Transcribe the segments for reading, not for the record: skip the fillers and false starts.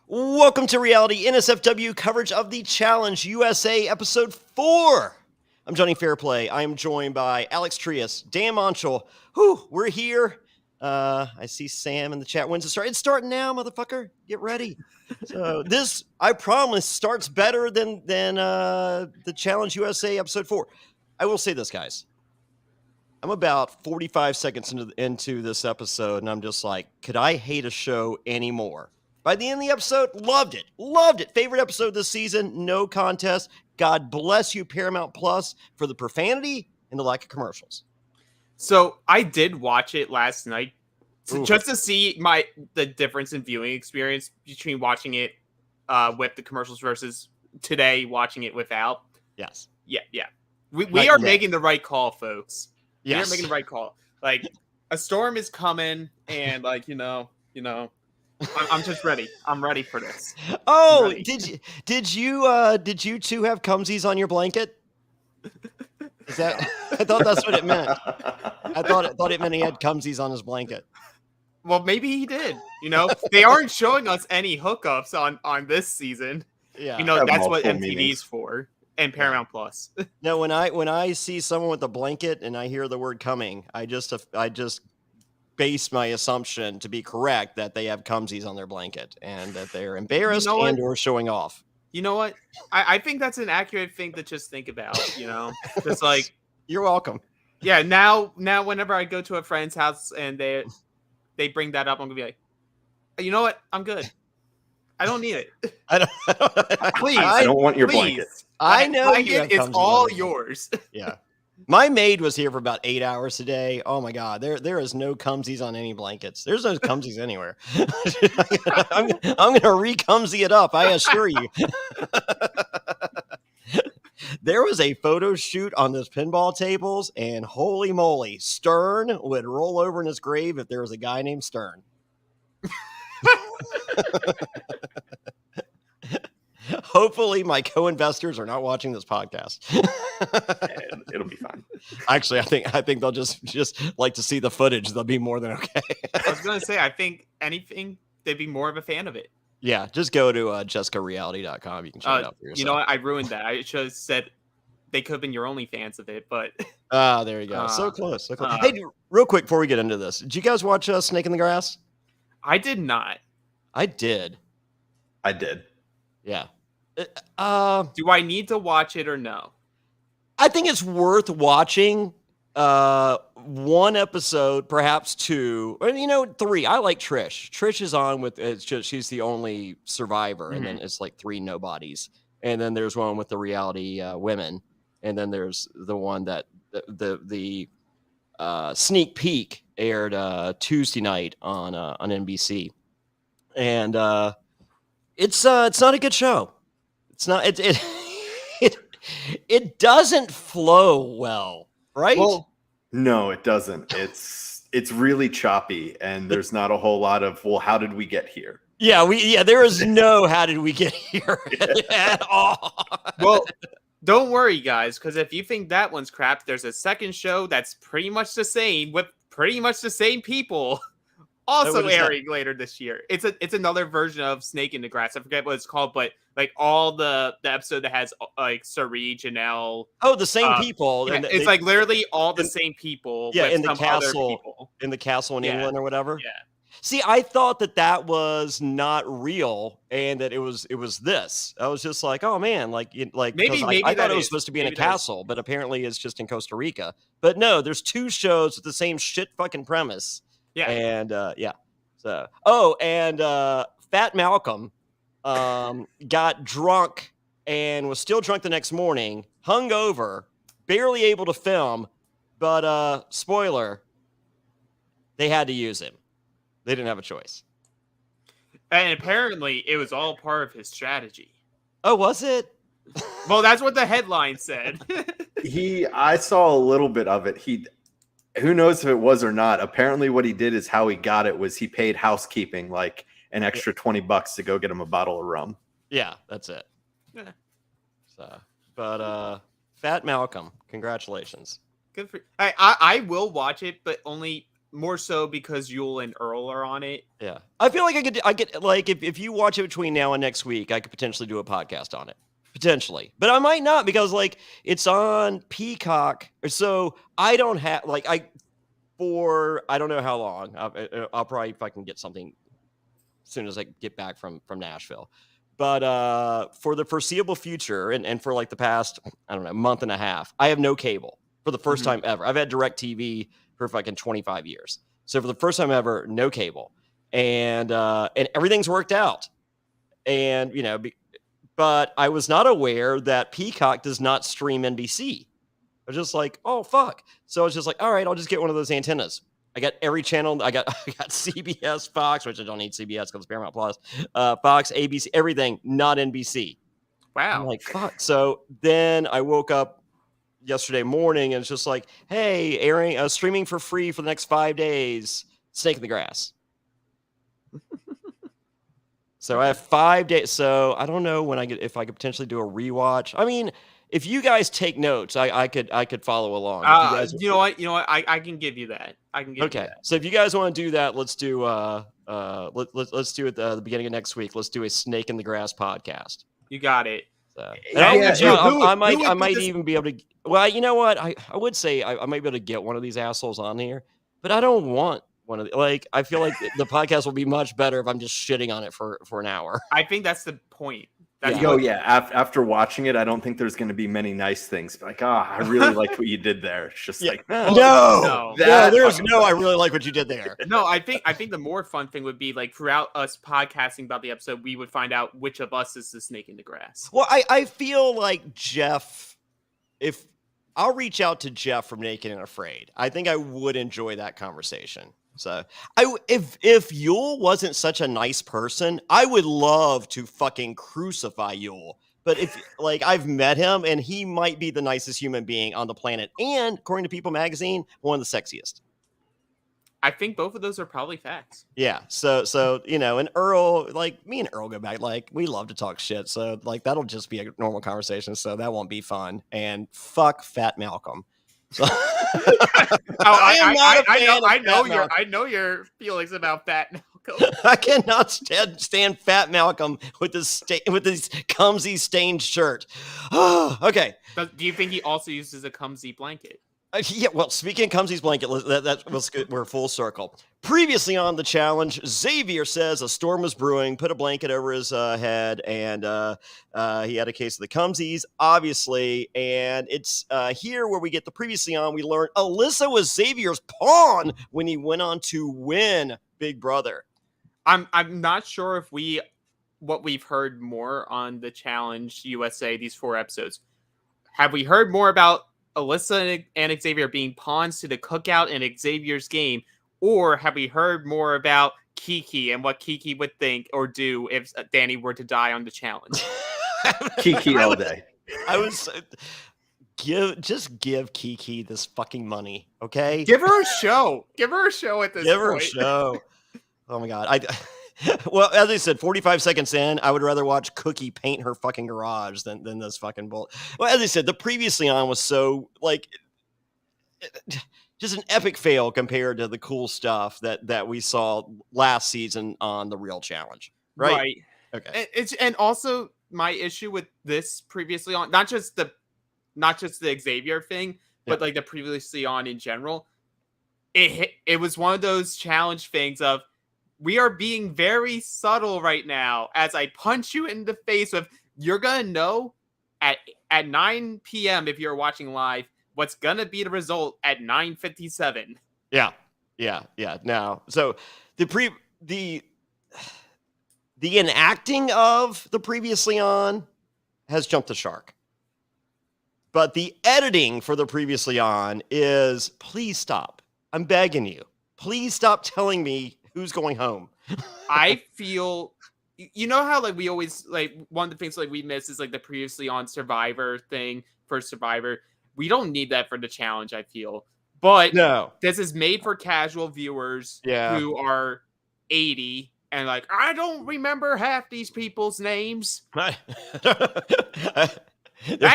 Welcome to Reality NSFW coverage of the Challenge USA Episode 4. I'm Jonny Fairplay. I am joined by Alex Trias, Dan Montchal. We're here. I see Sam in the chat. When's it start? It's starting now, motherfucker. Get ready. So this, I promise, starts better than the Challenge USA Episode 4. I will say this, guys. I'm about 45 seconds into this episode, and I'm just like, could I hate a show anymore? By the end of the episode, loved it. Favorite episode this season, no contest. God bless you, Paramount Plus, for the profanity and the lack of commercials. So I did watch it last night just to see the difference in viewing experience between watching it with the commercials versus today watching it without. Yes. Yeah. We are making the right call, folks. Yes. We are making the right call. Like, a storm is coming, and like, you know. I'm just ready. I'm ready for this. Oh, did you two have cumsies on your blanket? Is that? I thought that's what it meant. I thought it meant he had cumsies on his blanket. Well, maybe he did. They aren't showing us any hookups on this season. Yeah, that's what MTV's for, and Paramount Plus. No, when I see someone with a blanket and I hear the word coming, I just base my assumption to be correct that they have cumsies on their blanket and that they're embarrassed and or showing off. You know what? I think that's an accurate thing to just think about, Just like, you're welcome. Yeah, now whenever I go to a friend's house and they bring that up, I'm gonna be like, you know what? I'm good. I don't need it. Please. I don't want your blanket. I know it's all yours. Yeah. My maid was here for about 8 hours today. Oh my God, there is no cumsies on any blankets. There's no cumsies anywhere. I'm gonna re-cumsy it up, I assure you. There was a photo shoot on those pinball tables, and holy moly, Stern would roll over in his grave if there was a guy named Stern. Hopefully my co-investors are not watching this podcast. It'll be fine. Actually, I think they'll just like to see the footage. They'll be more than okay. I was going to say, I think anything, they'd be more of a fan of it. Yeah, just go to jessicareality.com. You can check it out for yourself. You know what? I ruined that. I should have said they could have been your only fans of it, but... there you go. So close. Hey, real quick before we get into this, did you guys watch Snake in the Grass? I did not. I did. Yeah. Do I need to watch it or no? I think it's worth watching. One episode, perhaps two, or 3. I like Trish. Trish is on with she's the only survivor, and then it's like 3 nobodies, and then there's one with the reality women, and then there's the one that the sneak peek aired Tuesday night on NBC, and it's not a good show. It's not it doesn't flow well, right? Well, no, it doesn't. It's really choppy, and there's not a whole lot of, well, how did we get here? Yeah, there is no how did we get here at all. Well, don't worry, guys, because if you think that one's crap, there's a second show that's pretty much the same with pretty much the same people. Also airing later this year. It's another version of Snake in the Grass. I forget what it's called, but like all the episode that has like Sari, Janelle. Oh, the same people. Yeah, and it's like literally all the same people. Yeah, in the castle. In the castle in England or whatever. Yeah. See, I thought that was not real, and that it was this. I was just like, oh man, maybe I thought it was supposed to be in a castle, but apparently it's just in Costa Rica. But no, there's 2 shows with the same shit fucking premise. Yeah. And Fat Malcolm got drunk and was still drunk the next morning, hungover, barely able to film, but spoiler, they had to use him. They didn't have a choice. And apparently it was all part of his strategy. Oh, was it? Well, that's what the headline said. I saw a little bit of it. Who knows if it was or not. Apparently what he did is how he got it was he paid housekeeping like an extra $20 to go get him a bottle of rum. Yeah, that's it. Yeah. Fat Malcolm, congratulations. Good for I will watch it, but only more so because Yule and Earl are on it. Yeah. I feel like I get like if you watch it between now and next week, I could potentially do a podcast on it. Potentially. But I might not because like it's on Peacock. So I don't have like I don't know how long. I'll probably if I can get something as soon as I get back from Nashville. But for the foreseeable future and for like the past, I don't know, month and a half, I have no cable for the first time ever. I've had DirecTV for fucking 25 years. So for the first time ever, no cable. And everything's worked out. And, you know, but I was not aware that Peacock does not stream NBC. I was just like, oh, fuck. So I was just like, all right, I'll just get one of those antennas. I got every channel. I got CBS, Fox, which I don't need CBS because it's Paramount Plus, Fox, ABC, everything, not NBC. Wow. I'm like, fuck. So then I woke up yesterday morning and it's just like, hey, airing, streaming for free for the next 5 days, Snake in the Grass. So I have 5 days. So I don't know when if I could potentially do a rewatch. I mean, if you guys take notes, I could follow along. You know what? I can give you that. I can give you that. So if you guys want to do that, let's do let's do it at the beginning of next week. Let's do a Snake in the Grass podcast. You got it. So, Yeah, I might even be able to. Well, you know what? I would say I might be able to get one of these assholes on here, but I don't want one of the, like. I feel like the podcast will be much better if I'm just shitting on it for an hour. I think that's the point. After watching it, I don't think there's going to be many nice things. Like, I really liked what you did there. It's just like, no, I really like what you did there. No, I think the more fun thing would be like throughout us podcasting about the episode, we would find out which of us is the snake in the grass. Well, I feel like Jeff, if I'll reach out to Jeff from Naked and Afraid, I think I would enjoy that conversation. So if Yule wasn't such a nice person, I would love to fucking crucify Yule. But if like I've met him and he might be the nicest human being on the planet, and according to People Magazine, one of the sexiest. I think both of those are probably facts. Yeah. So you know, and Earl, like me and Earl go back, like we love to talk shit. So like that'll just be a normal conversation. So that won't be fun. And fuck Fat Malcolm. So I know your feelings about Fat Malcolm. I cannot stand Fat Malcolm with this Cumsy stained shirt. Okay. Do you think he also uses a Cumsy blanket? Yeah, well, speaking of Cumsy's blanket, we're full circle. Previously on the challenge, Xavier says a storm was brewing, put a blanket over his head, and he had a case of the Cumsies, obviously. And it's here where we get the previously on. We learn Alyssa was Xavier's pawn when he went on to win Big Brother. I'm not sure if what we've heard more on the challenge USA these 4 episodes. Have we heard more about Alyssa and Xavier being pawns to the cookout in Xavier's game, or have we heard more about Kiki and what Kiki would think or do if Danny were to die on the challenge? Kiki all day. I was give Kiki this fucking money, okay? Give her a show. Give her a show at this point. Give her a show. Oh my god. Well, as I said, 45 seconds in, I would rather watch Cookie paint her fucking garage than this fucking bull. Well, as I said, the previously on was so like just an epic fail compared to the cool stuff that we saw last season on the Real Challenge. Right. Okay. And also my issue with this previously on, not just the Xavier thing, but like the previously on in general, it was one of those challenge things of, we are being very subtle right now as I punch you in the face with, you're going to know at 9 p.m. if you're watching live, what's going to be the result at 9:57. Yeah. Now, so the enacting of the previously on has jumped the shark. But the editing for the previously on is, please stop. I'm begging you. Please stop telling me who's going home. I feel, you know how like we always like one of the things like we miss is like the previously on Survivor thing for Survivor. We don't need that for the challenge, I feel. But no, this is made for casual viewers who are 80 and like, I don't remember half these people's names. That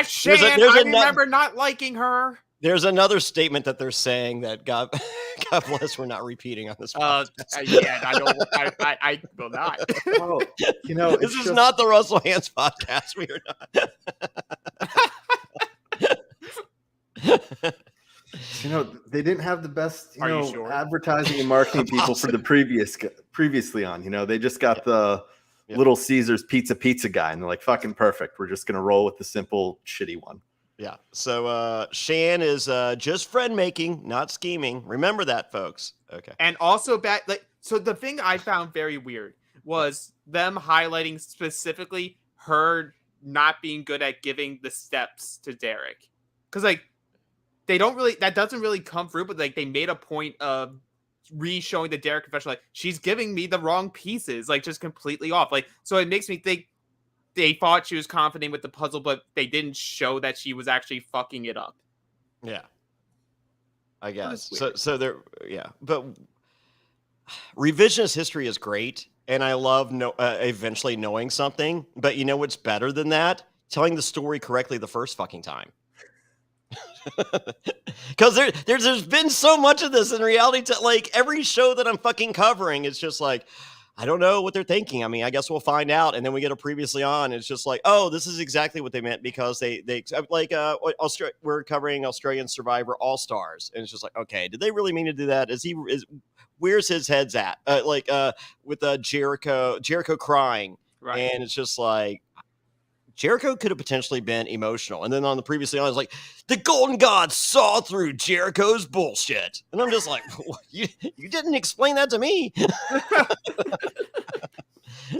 Shan, I remember not liking her. There's another statement that they're saying that God bless, we're not repeating on this podcast. Yeah, I will not. Oh, This is not the Russell Hands podcast. We are not. They didn't have the best, Are you sure? advertising and marketing people for the previously on. They just got the Little Caesars pizza guy, and they're like, fucking perfect. We're just gonna roll with the simple shitty one. Yeah. So Shan is just friend making, not scheming. Remember that, folks. Okay. And also so the thing I found very weird was them highlighting specifically her not being good at giving the steps to Derek. Because that doesn't really come through, but they made a point of re-showing the Derek confession, she's giving me the wrong pieces, just completely off. So it makes me think they thought she was confident with the puzzle, but they didn't show that she was actually fucking it up. Yeah. I guess. So there, yeah. But revisionist history is great, and I love eventually knowing something. But you know what's better than that? Telling the story correctly the first fucking time. Because there's been so much of this in reality. Every show that I'm fucking covering is just I don't know what they're thinking. I mean, I guess we'll find out. And then we get a previously on. It's just oh, this is exactly what they meant, because we're covering Australian Survivor All Stars, and it's just okay, did they really mean to do that? Where's his head's at? With Jericho crying, right? And it's just Jericho could have potentially been emotional. And then on the previously on, it's the Golden Gods saw through Jericho's bullshit. And I'm just you didn't explain that to me.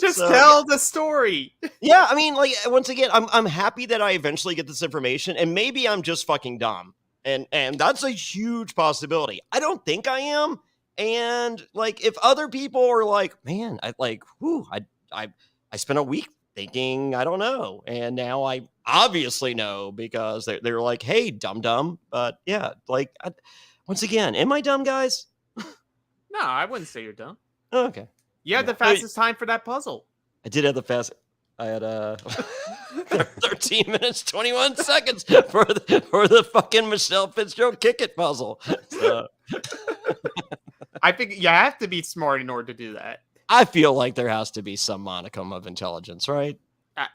Just tell the story. Yeah, I mean, once again, I'm happy that I eventually get this information, and maybe I'm just fucking dumb. And that's a huge possibility. I don't think I am. And if other people are man, I spent a week thinking, I don't know. And now I obviously know, because they're hey, dumb. But yeah, once again, am I dumb, guys? No, I wouldn't say you're dumb. Oh, okay. You had the fastest time for that puzzle. I did have the fast. I had 13 minutes, 21 seconds for the fucking Michelle Fitzgerald kick it puzzle. So. I think you have to be smart in order to do that. I feel like there has to be some modicum of intelligence, right?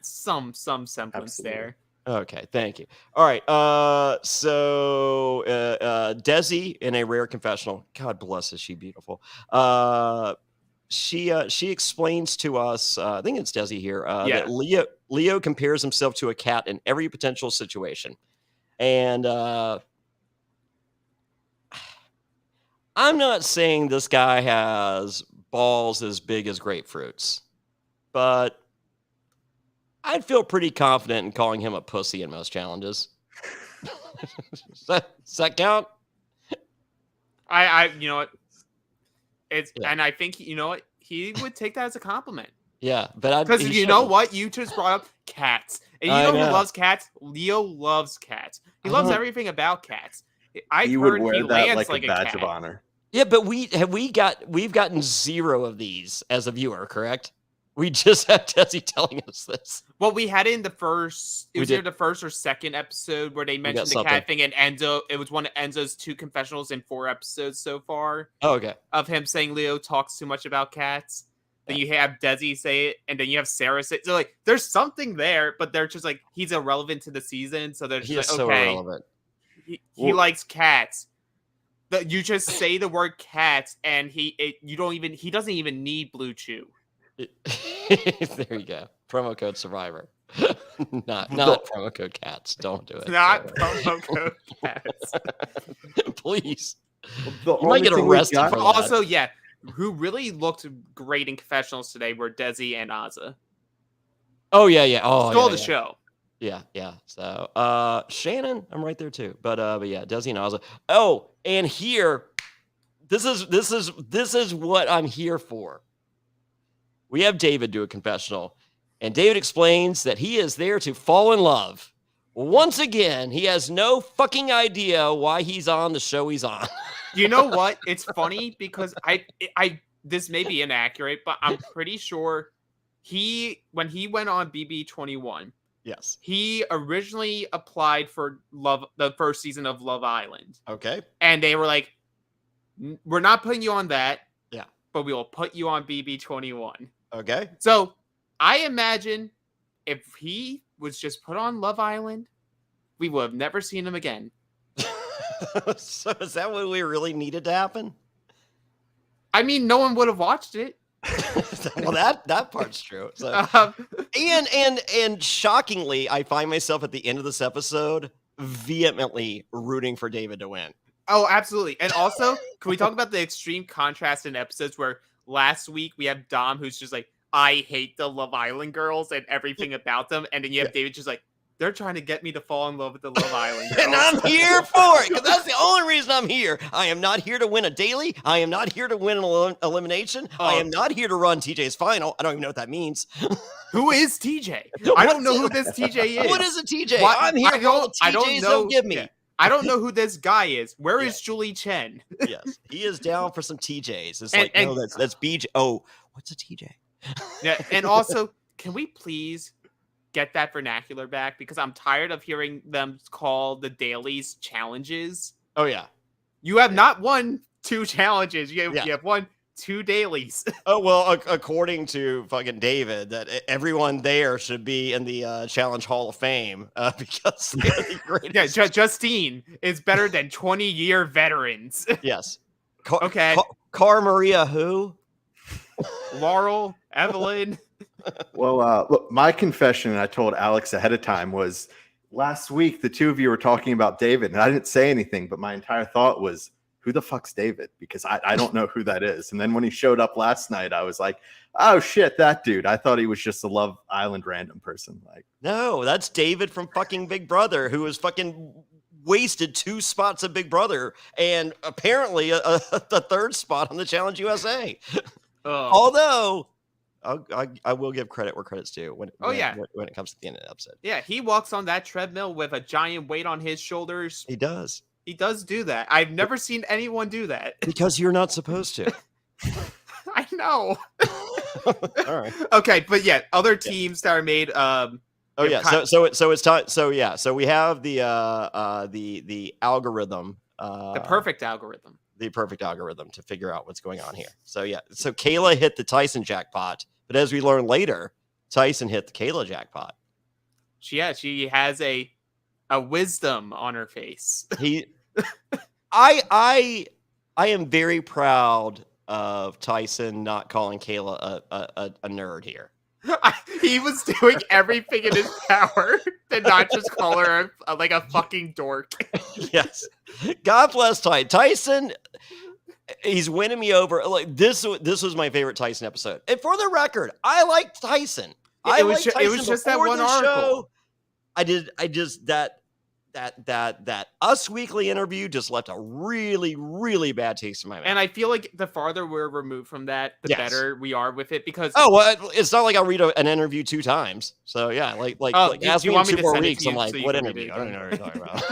Some semblance Absolutely. there. Okay, thank you. All right, so Desi in a rare confessional. God bless, is she beautiful? She explains to us, I think it's Desi here, that Leo compares himself to a cat in every potential situation. And I'm not saying this guy has balls as big as grapefruits, but I'd feel pretty confident in calling him a pussy in most challenges. Does that count? I you know what? And I think what, he would take that as a compliment. Yeah, but because you know what, you just brought up cats, and you know who loves cats? Leo loves cats. He loves everything about cats. He would wear that like a badge of honor. Yeah, but we've gotten zero of these as a viewer, correct? We just had Desi telling us this. Well, we had it in the first. It was either the first or second episode where they mentioned the cat thing, and Enzo. It was one of Enzo's 2 confessionals in 4 episodes so far. Oh, okay. Of him saying Leo talks too much about cats. Then you have Desi say it, and then you have Sarah say it. So there's something there, but they're just he's irrelevant to the season. So they're just so okay. irrelevant. He likes cats. You just say the word cats, and he doesn't even need Blue Chew. There you go. Promo code Survivor. not promo code cats. Don't do it. Not promo code cats. Please. You might get arrested for that. Also, yeah, who really looked great in confessionals today were Desi and Azza. Oh yeah. Oh, stole the show. Yeah. So Shannon, I'm right there too. But yeah, Desi and Azza. Oh, and here, this is what I'm here for. We have David do a confessional, and David explains that he is there to fall in love. Once again, he has no fucking idea why he's on the show he's on. You know what? It's funny because I this may be inaccurate, but I'm pretty sure when he went on BB21, Yes. He originally applied for the first season of Love Island. Okay. And they were like, we're not putting you on that. Yeah. But we will put you on BB21. Okay. So I imagine if he was just put on Love Island, we would have never seen him again. So is that what we really needed to happen? I mean, no one would have watched it. Well, that part's true. So, and shockingly, I find myself at the end of this episode vehemently rooting for David to win. Oh, absolutely. And also, can we talk about the extreme contrast in episodes where last week we have Dom who's just like, I hate the Love Island girls and everything about them. And then you have David just like, they're trying to get me to fall in love with the Love Island girls. And I'm here for it, because that's the only reason I'm here. I am not here to win a daily. I am not here to win an elimination. I am not here to run TJ's final. I don't even know what that means. Who is TJ? I don't know who this TJ is. What is a TJ? What? I'm here for all the TJs I don't know. Don't give me. Yeah. I don't know who this guy is. Where is Julie Chen? Yes, he is down for some TJs. It's like, no, that's BJ. Oh, what's a TJ? Yeah, and also, can we please get that vernacular back? Because I'm tired of hearing them call the dailies challenges. Oh, yeah. You have not won 2 challenges. You have won 2 dailies. Oh, well, according to fucking David, that everyone there should be in the Challenge Hall of Fame because they're the greatest. Yeah, Justine is better than 20-year veterans. Yes. Okay. Car Maria who? Laurel, Evelyn. Well, look, my confession, and I told Alex ahead of time, was last week the two of you were talking about David, and I didn't say anything, but my entire thought was, who the fuck's David? Because I don't know who that is. And then when he showed up last night, I was like, oh shit, that dude. I thought he was just a Love Island random person. Like, no, that's David from fucking Big Brother, who was fucking wasted 2 spots of Big Brother and apparently a 3rd spot on the Challenge USA. Although I will give credit where credit's due when it comes to the end of the episode. Yeah, he walks on that treadmill with a giant weight on his shoulders. He does. He does do that. I've never seen anyone do that. Because you're not supposed to. I know. All right. Okay, but yeah, other teams that are made. So it's time. So we have the algorithm. The perfect algorithm. The perfect algorithm to figure out what's going on here. So Kayla hit the Tyson jackpot, but as we learn later, Tyson hit the Kayla jackpot. She has a wisdom on her face. I am very proud of Tyson not calling Kayla a nerd here. He was doing everything in his power to not just call her like a fucking dork. Yes. God bless Tyson. He's winning me over. Like this was my favorite Tyson episode. And for the record, I liked Tyson. It was just that one article. That Us Weekly interview just left a really, really bad taste in my mouth. And I feel like the farther we're removed from that, the better we are with it. Because it's not like I'll read an interview 2 times. So yeah, ask me in 2 more weeks. I'm like, what interview? I don't know what you're talking about.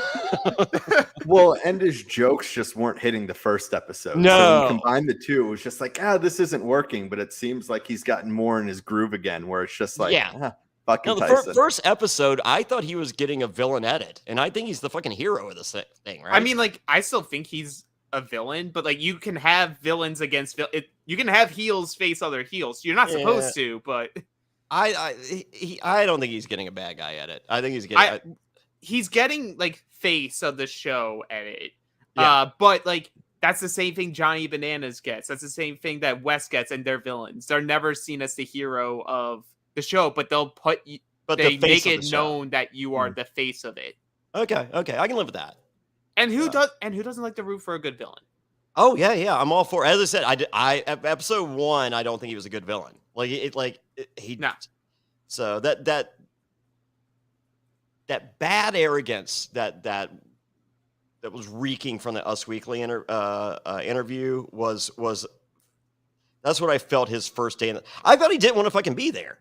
Well, and his jokes just weren't hitting the first episode. No, so when you combine the 2, it was just like, this isn't working. But it seems like he's gotten more in his groove again, where it's just like, fucking Tyson. The first episode, I thought he was getting a villain edit, and I think he's the fucking hero of this thing, right? I mean, I still think he's a villain, but you can have villains against you can have heels face other heels. You're not supposed to, but I don't think he's getting a bad guy edit. I think he's getting he's getting face of the show edit. But that's the same thing Johnny Bananas gets. That's the same thing that Wes gets, and they're villains. They're never seen as the hero of the show, but they'll they make it known that you are the face of it. Okay, I can live with that. And who doesn't like to root for a good villain? Oh yeah, I'm all for. As I said, episode 1, I don't think he was a good villain. So that bad arrogance that was reeking from the Us Weekly interview was that's what I felt his first day. I felt he didn't want to fucking be there.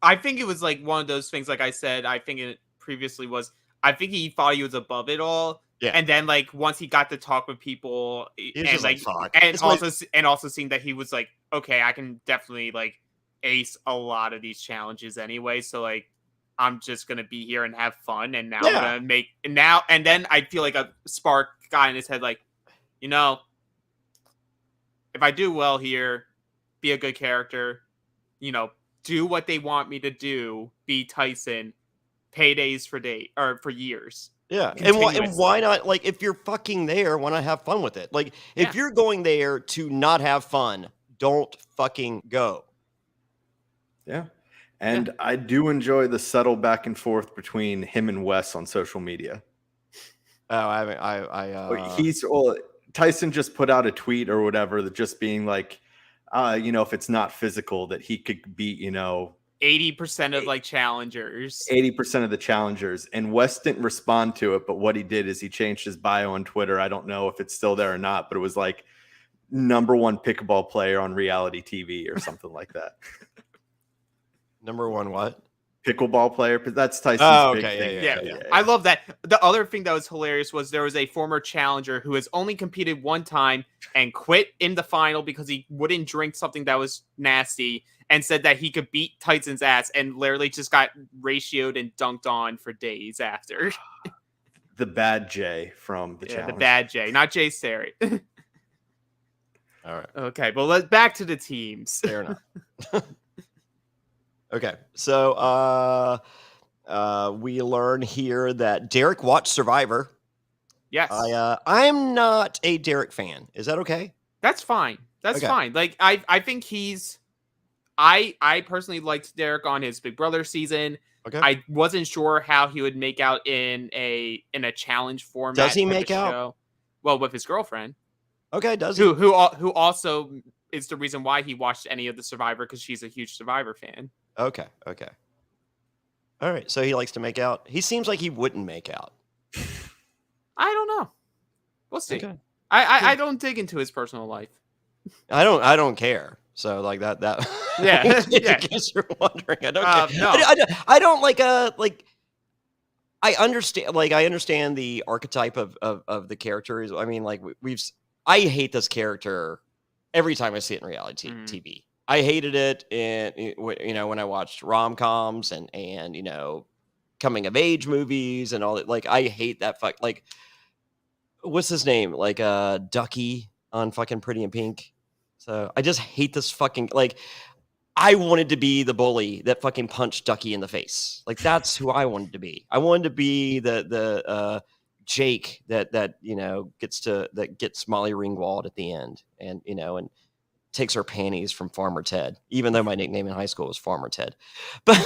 I think it was one of those things, like I said, I think it previously was, I think he thought he was above it all. Yeah. And then once he got to talk with people fuck. And also seeing that he was okay, I can definitely ace a lot of these challenges anyway. So I'm just gonna be here and have fun, and now Yeah. I'm gonna make and then I feel like a spark got in his head, like, you know, if I do well here, be a good character, you know, do what they want me to do, be Tyson, paydays for years. Yeah, and Continuously. why not? Like, if you're fucking there, why not have fun with it? Like, if Yeah. you're going there to not have fun, don't fucking go. Yeah. And I do enjoy the subtle back and forth between him and Wes on social media. Oh, I haven't. Tyson just put out a tweet or whatever that just being like, if it's not physical, that he could beat, 80% of like challengers. 80% of the challengers. And Wes didn't respond to it, but what he did is he changed his bio on Twitter. I don't know if it's still there or not, but it was like #1 pickleball player on reality TV or something like that. #1 what? Pickleball player, but that's Tyson's Oh, big okay, thing. Yeah. I love that. The other thing that was hilarious was there was a former challenger who has only competed one time and quit in the final because he wouldn't drink something that was nasty and said that he could beat Tyson's ass, and literally just got ratioed and dunked on for days after. The bad J from the challenge. The bad J, not Jay Sari. All right, Okay, but let's back to the teams. fair enough. Okay, so we learn here that Derek watched Survivor. Yes. I'm not a Derek fan. Is that okay? That's fine. That's Okay. fine. Like I think I personally liked Derek on his Big Brother season. Okay. I wasn't sure how he would make out in a challenge format. Does he type of make out? show. Well, with his girlfriend, Okay, does he? who also is the reason why he watched any of the Survivor, because she's a huge Survivor fan. Okay. All right, so he likes to make out. He seems like he wouldn't make out. I don't know. We'll see. Okay. I don't dig into his personal life. I don't care. So like that. Yeah, in yeah. case you're wondering, I don't care. No. I don't like I understand the archetype of the characters. I mean, like I hate this character every time I see it in reality TV. I hated it when I watched rom-coms and coming of age movies and all that. Like, I hate that like, what's his name? Like Ducky on fucking Pretty in Pink. So I just hate this fucking, like, I wanted to be the bully that fucking punched Ducky in the face. Like, that's who I wanted to be. I wanted to be the Jake that gets Molly Ringwald at the end and takes her panties from Farmer Ted, even though my nickname in high school was Farmer Ted. But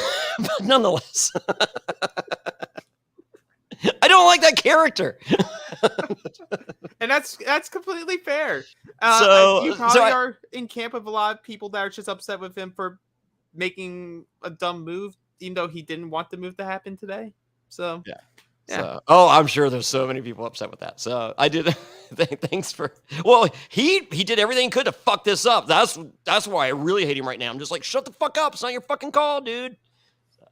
nonetheless, I don't like that character. And that's completely fair. So you probably are in camp of a lot of people that are just upset with him for making a dumb move, even though he didn't want the move to happen today. So yeah. Yeah. So, I'm sure there's so many people upset with that. So I did. Thanks for. Well, he did everything he could to fuck this up. That's why I really hate him right now. I'm just like, shut the fuck up. It's not your fucking call, dude. So,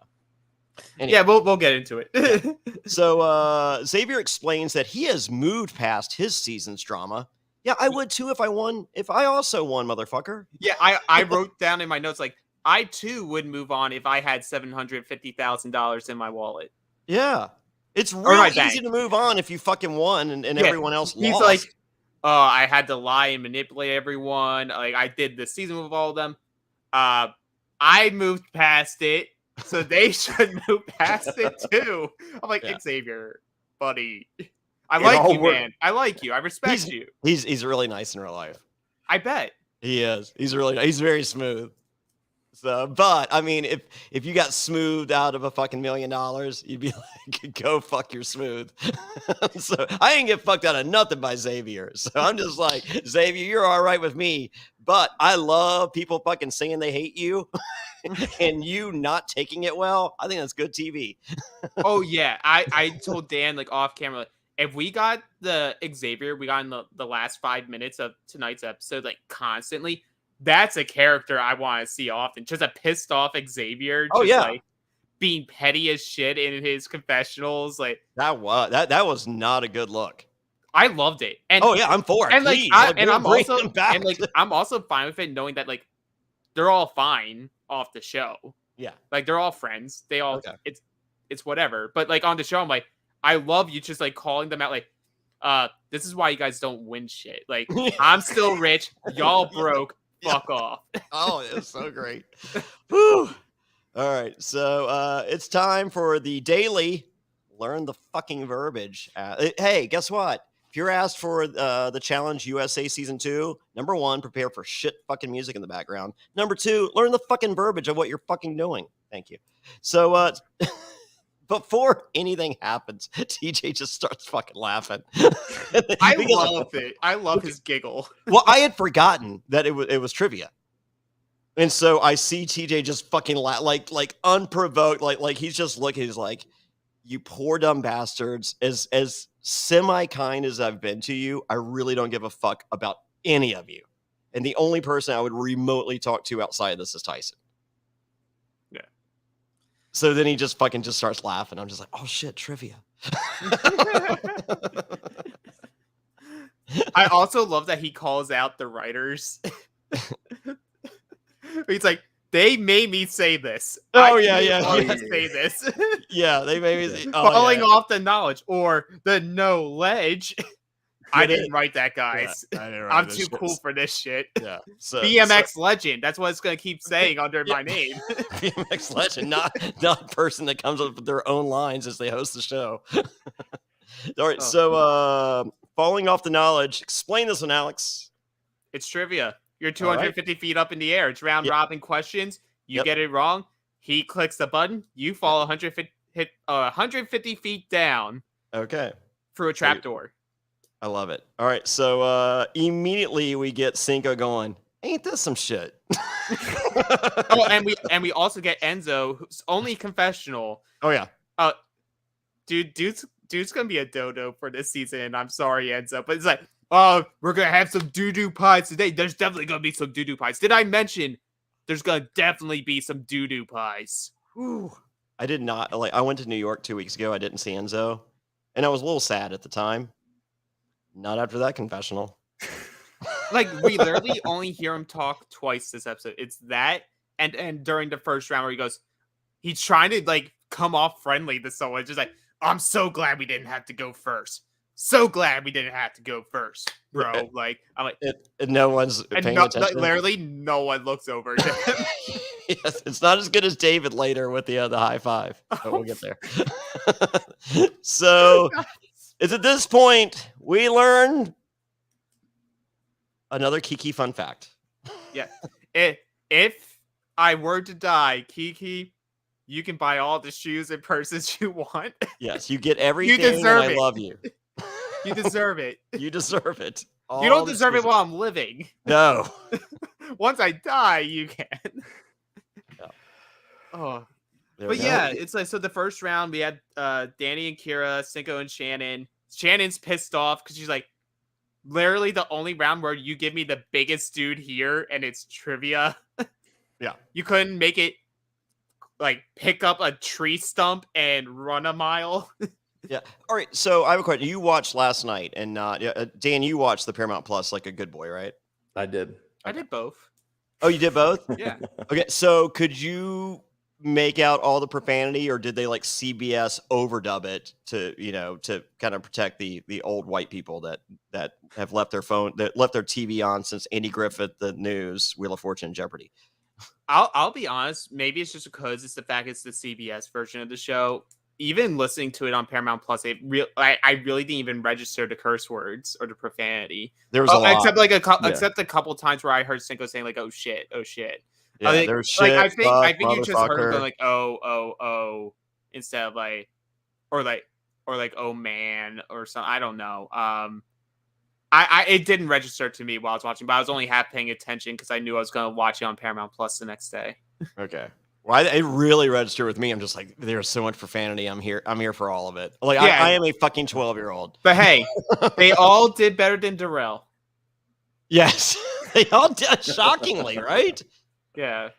anyway. Yeah, we'll get into it. Yeah. So Xavier explains that he has moved past his season's drama. Yeah, I would too if I won. If I also won, motherfucker. Yeah, I wrote down in my notes, like, I too would move on if I had $750,000 in my wallet. Yeah. It's real easy bank. to move on if you fucking won and everyone else lost. He's like, I had to lie and manipulate everyone. Like, I did the season with all of them. I moved past it, so they should move past it too. I'm like, Xavier, buddy. I like you, man. I like you. I respect you. He's really nice in real life. I bet. He is. He's very smooth. So, but I mean, if you got smoothed out of a fucking $1 million, you'd be like, go fuck your smooth. So I ain't get fucked out of nothing by Xavier. So I'm just like, Xavier, you're all right with me. But I love people fucking saying they hate you and you not taking it well. I think that's good TV. Oh yeah. I told Dan, like, off camera, like, if we got the Xavier we got in the last 5 minutes of tonight's episode, like, constantly, that's a character I want to see often. Just a pissed off Xavier. Just, like, being petty as shit in his confessionals. Like, that was not a good look. I loved it. And I'm for it. And please, I'm also fine with it, knowing that, like, they're all fine off the show. Yeah. Like, they're all friends. They all it's whatever. But like on the show, I'm like, I love you just like calling them out, like, this is why you guys don't win shit. Like, I'm still rich, y'all broke, fuck off. Oh, it's so great. Whew. All right, so it's time for the daily learn the fucking verbiage. Hey, guess what? If you're asked for the Challenge USA Season 2, number 1, prepare for shit fucking music in the background. Number 2, learn the fucking verbiage of what you're fucking doing. Thank you. So, before anything happens, TJ just starts fucking laughing. I love it. I love his giggle. Well, I had forgotten that it was trivia. And so I see TJ just fucking like unprovoked, like he's just looking, he's like, you poor dumb bastards, as semi-kind as I've been to you, I really don't give a fuck about any of you. And the only person I would remotely talk to outside of this is Tyson. Yeah. So then he just fucking just starts laughing. I'm just like, oh shit, trivia. I also love that he calls out the writers. He's like, they made me say this. Oh, I yeah. say this. Yeah, they made me Falling off the knowledge or the knowledge. I didn't write that, guys. Yeah, I didn't write I'm this too shit. cool for this shit. Yeah. So, BMX legend. That's what it's gonna keep saying under my name. BMX legend, not a person that comes up with their own lines as they host the show. All right, so falling off the knowledge. Explain this one, Alex. It's trivia. You're 250 feet up in the air. It's round robin questions. You get it wrong. He clicks the button. You fall 150 feet down. Okay. Through a trapdoor. I love it. All right, so immediately we get Cinco going. Ain't this some shit? Oh, and we also get Enzo, who's only confessional. Oh yeah. Dude's gonna be a dodo for this season. And I'm sorry, Enzo, but it's like, oh, we're gonna have some doo-doo pies today. There's definitely gonna be some doo-doo pies. Did I mention there's gonna definitely be some doo-doo pies? Whew. I did not I went to New York 2 weeks ago. I didn't see Enzo, and I was a little sad at the time. Not after that confessional. Like, we literally only hear him talk twice this episode. It's that, and during the first round where he's trying to like come off friendly to someone, just like, I'm so glad we didn't have to go first. So glad we didn't have to go first, bro. Like, I'm like, no one's paying attention. Literally, no one looks over to him. Yes, it's not as good as David later with the high five, but we'll get there. So, it's at this point we learn another Kiki fun fact. Yeah, if I were to die, Kiki, you can buy all the shoes and purses you want. Yes, you get everything. You deserve and it. I love you. You deserve it. You deserve it. You don't deserve it while I'm living. No. Once I die, you can. Yeah. Oh. There But we yeah, go. it's like, so the first round we had Danny and Kira, Cinco and Shannon. Shannon's pissed off because she's like, literally the only round where you give me the biggest dude here and it's trivia. Yeah. You couldn't make it like pick up a tree stump and run a mile. Yeah. All right. So I have a question. You watched last night, and Dan, you watched the Paramount Plus like a good boy, right? I did. I did both. Oh, you did both? Yeah. Okay. So could you make out all the profanity, or did they like CBS overdub it to kind of protect the old white people that have left their TV on since Andy Griffith, the News, Wheel of Fortune, and Jeopardy? I'll be honest. Maybe it's just because it's the fact it's the CBS version of the show. Even listening to it on Paramount Plus, I really didn't even register the curse words or the profanity. There was a lot. Except a couple times where I heard Cinco saying like, "Oh shit, oh shit." Yeah, there's shit. I think you just heard motherfucker. them like, "Oh," instead of like, or like, "Oh man," or something. I don't know. It didn't register to me while I was watching, but I was only half paying attention because I knew I was going to watch it on Paramount Plus the next day. Okay. Well, it really registered with me. I'm just like, there's so much profanity. I'm here for all of it. Like, Yeah. I am a fucking 12-year-old. But hey, they all did better than Darrell. Yes. They all did, shockingly, right? Yeah.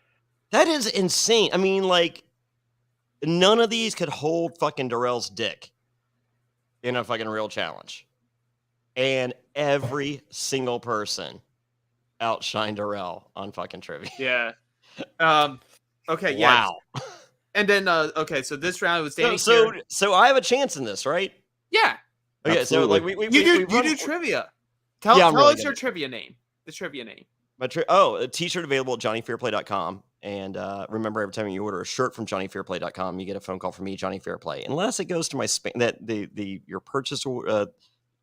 That is insane. I mean, like, none of these could hold fucking Darrell's dick in a fucking real challenge. And every single person outshined Darrell on fucking trivia. Yeah. Okay. Yeah. Wow. And then okay, so this round was Danny. So I have a chance in this, right? Yeah. Okay, Absolutely. so like You do trivia. Tell really us your trivia name. The trivia name. A t-shirt available at johnnyfairplay.com. And remember, every time you order a shirt from johnnyfairplay.com, you get a phone call from me, Jonny Fairplay. Unless it goes to my spam, that your purchase,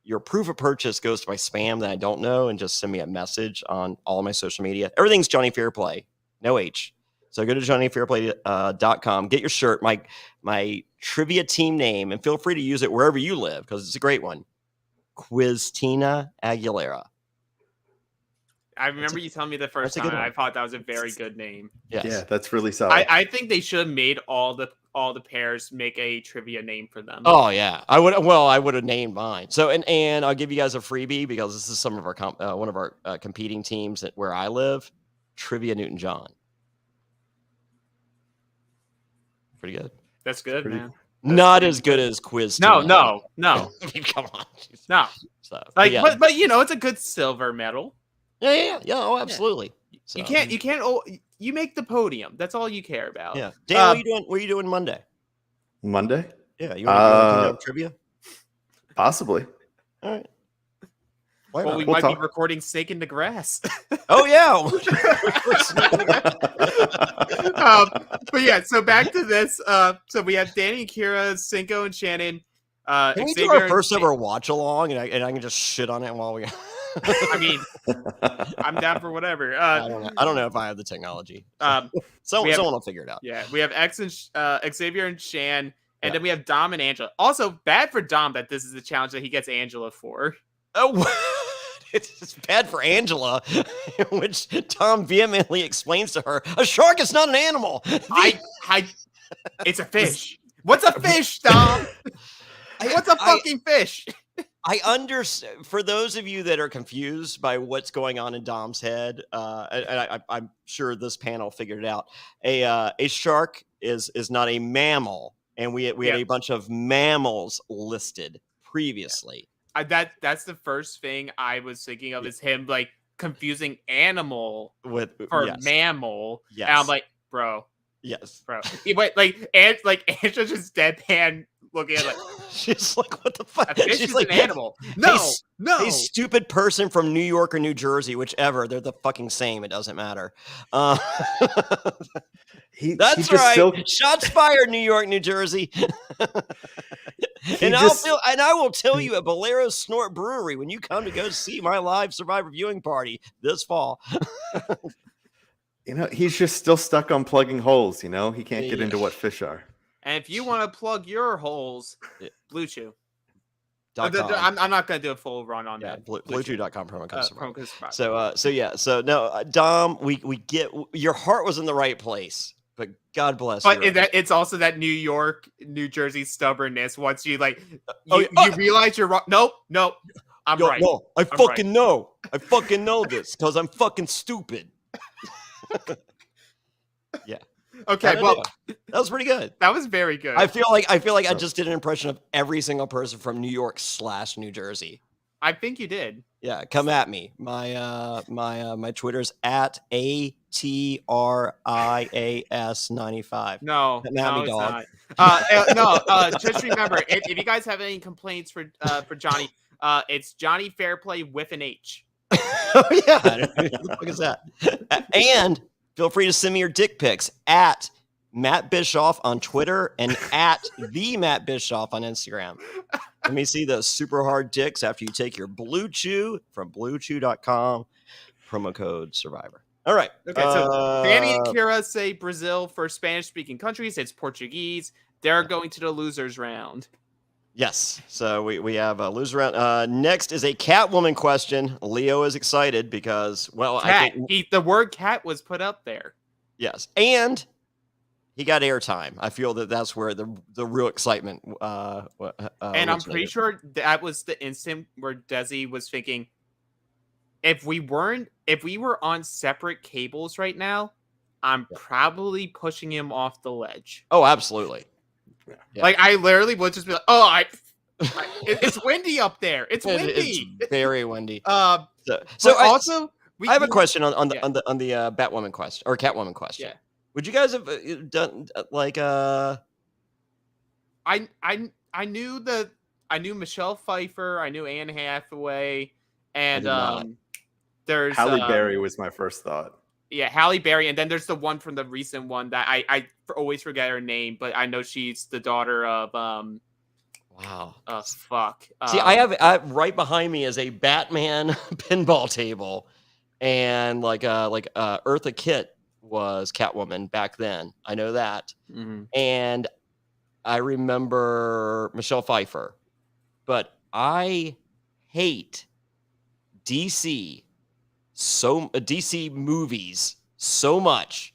your proof of purchase goes to my spam that I don't know, and just send me a message on all my social media. Everything's Jonny Fairplay, no H. So go to johnnyfairplay.com, get your shirt, my trivia team name, and feel free to use it wherever you live because it's a great one. Quiztina Aguilera. I remember you telling me the first time. I thought that was a very good name. Yes. Yeah, that's really solid. I think they should have made all the pairs make a trivia name for them. Oh yeah, I would have named mine. So and I'll give you guys a freebie because this is some of our one of our competing teams where I live. Trivia Newton John. Pretty good. That's good, man. Not as good as Quiz. No. I mean, come on. No. So, Like, yeah. but you know, it's a good silver medal. Yeah. Oh, absolutely. So, You can't. Oh, you make the podium. That's all you care about. Yeah. Dan, what are you doing? What are you doing Monday? Monday? Yeah, you want to do trivia? Possibly. All right. Well, we might be recording Snake in the Grass. Oh yeah. But yeah, so back to this. So we have Danny, Kira, Cinco, and Shannon. Can we do our first ever watch along, and I can just shit on it while we. I mean, I'm down for whatever. I don't know if I have the technology. Someone will figure it out. Yeah, we have X and Xavier and Shan, and then we have Dom and Angela. Also, bad for Dom that this is the challenge that he gets Angela for. Oh, it's bad for Angela, which Tom vehemently explains to her: a shark is not an animal. It's a fish. What's a fish, Dom? What's a fucking fish? I understand. For those of you that are confused by what's going on in Dom's head, and I'm sure this panel figured it out. A shark is not a mammal, and we had a bunch of mammals listed previously. That's the first thing I was thinking of is him like confusing animal for mammal. Yes. And I'm like, bro. Yes. Bro. Wait, Angela just deadpan looking at she's like, what the fuck? She's She's like, like, an animal. No. A stupid person from New York or New Jersey, whichever. They're the fucking same. It doesn't matter. That's right. Shots fired, New York, New Jersey. I will tell you at Bolero Snort Brewery when you come to go see my live Survivor viewing party this fall. You know, he's just still stuck on plugging holes. You know, he can't get into what fish are. And if you want to plug your holes, Blue Chew. I'm not going to do a full run on that. Bluechew.com promo code. So no, Dom, we get your heart was in the right place, but God bless. But it's also that New York, New Jersey stubbornness. Once you you realize you're wrong. Nope. I'm right. No, I fucking know this because I'm fucking stupid. Yeah. Okay. Well, that was pretty good. That was very good. I feel like I just did an impression of every single person from New York / New Jersey. I think you did. Yeah, come at me. My Twitter's at ATRIAS95. No, come at me, dog. Just remember, if you guys have any complaints for Jonny, it's Jonny Fairplay with an H. Oh yeah, what the fuck is that? And feel free to send me your dick pics at Matt Bischoff on Twitter and at the Matt Bischoff on Instagram. Let me see those super hard dicks after you take your Blue Chew from bluechew.com, promo code Survivor. All right. Okay, so Danny and Kira say Brazil for Spanish-speaking countries. It's Portuguese. They're going to the losers round. Yes. So we have a loser round. Next is a Catwoman question. Leo is excited because, well, cat. The word cat was put up there. Yes. And he got airtime. I feel that's where the real excitement. And I'm pretty sure that was the instant where Desi was thinking, if we were on separate cables right now, I'm probably pushing him off the ledge. Oh, absolutely. Yeah. Like I literally would just be like, it's windy up there. It's windy. It's very windy. So I have a question on the Batwoman question or Catwoman question. Would you guys have done like I knew Michelle Pfeiffer, I knew Anne Hathaway, and did not. there's Halle Berry was my first thought. Yeah, Halle Berry, and then there's the one from the recent one that I always forget her name, but I know she's the daughter of wow. fuck. See, I right behind me is a Batman pinball table, and like Eartha Kitt was Catwoman back then. I know that, and I remember Michelle Pfeiffer, but I hate DC movies so much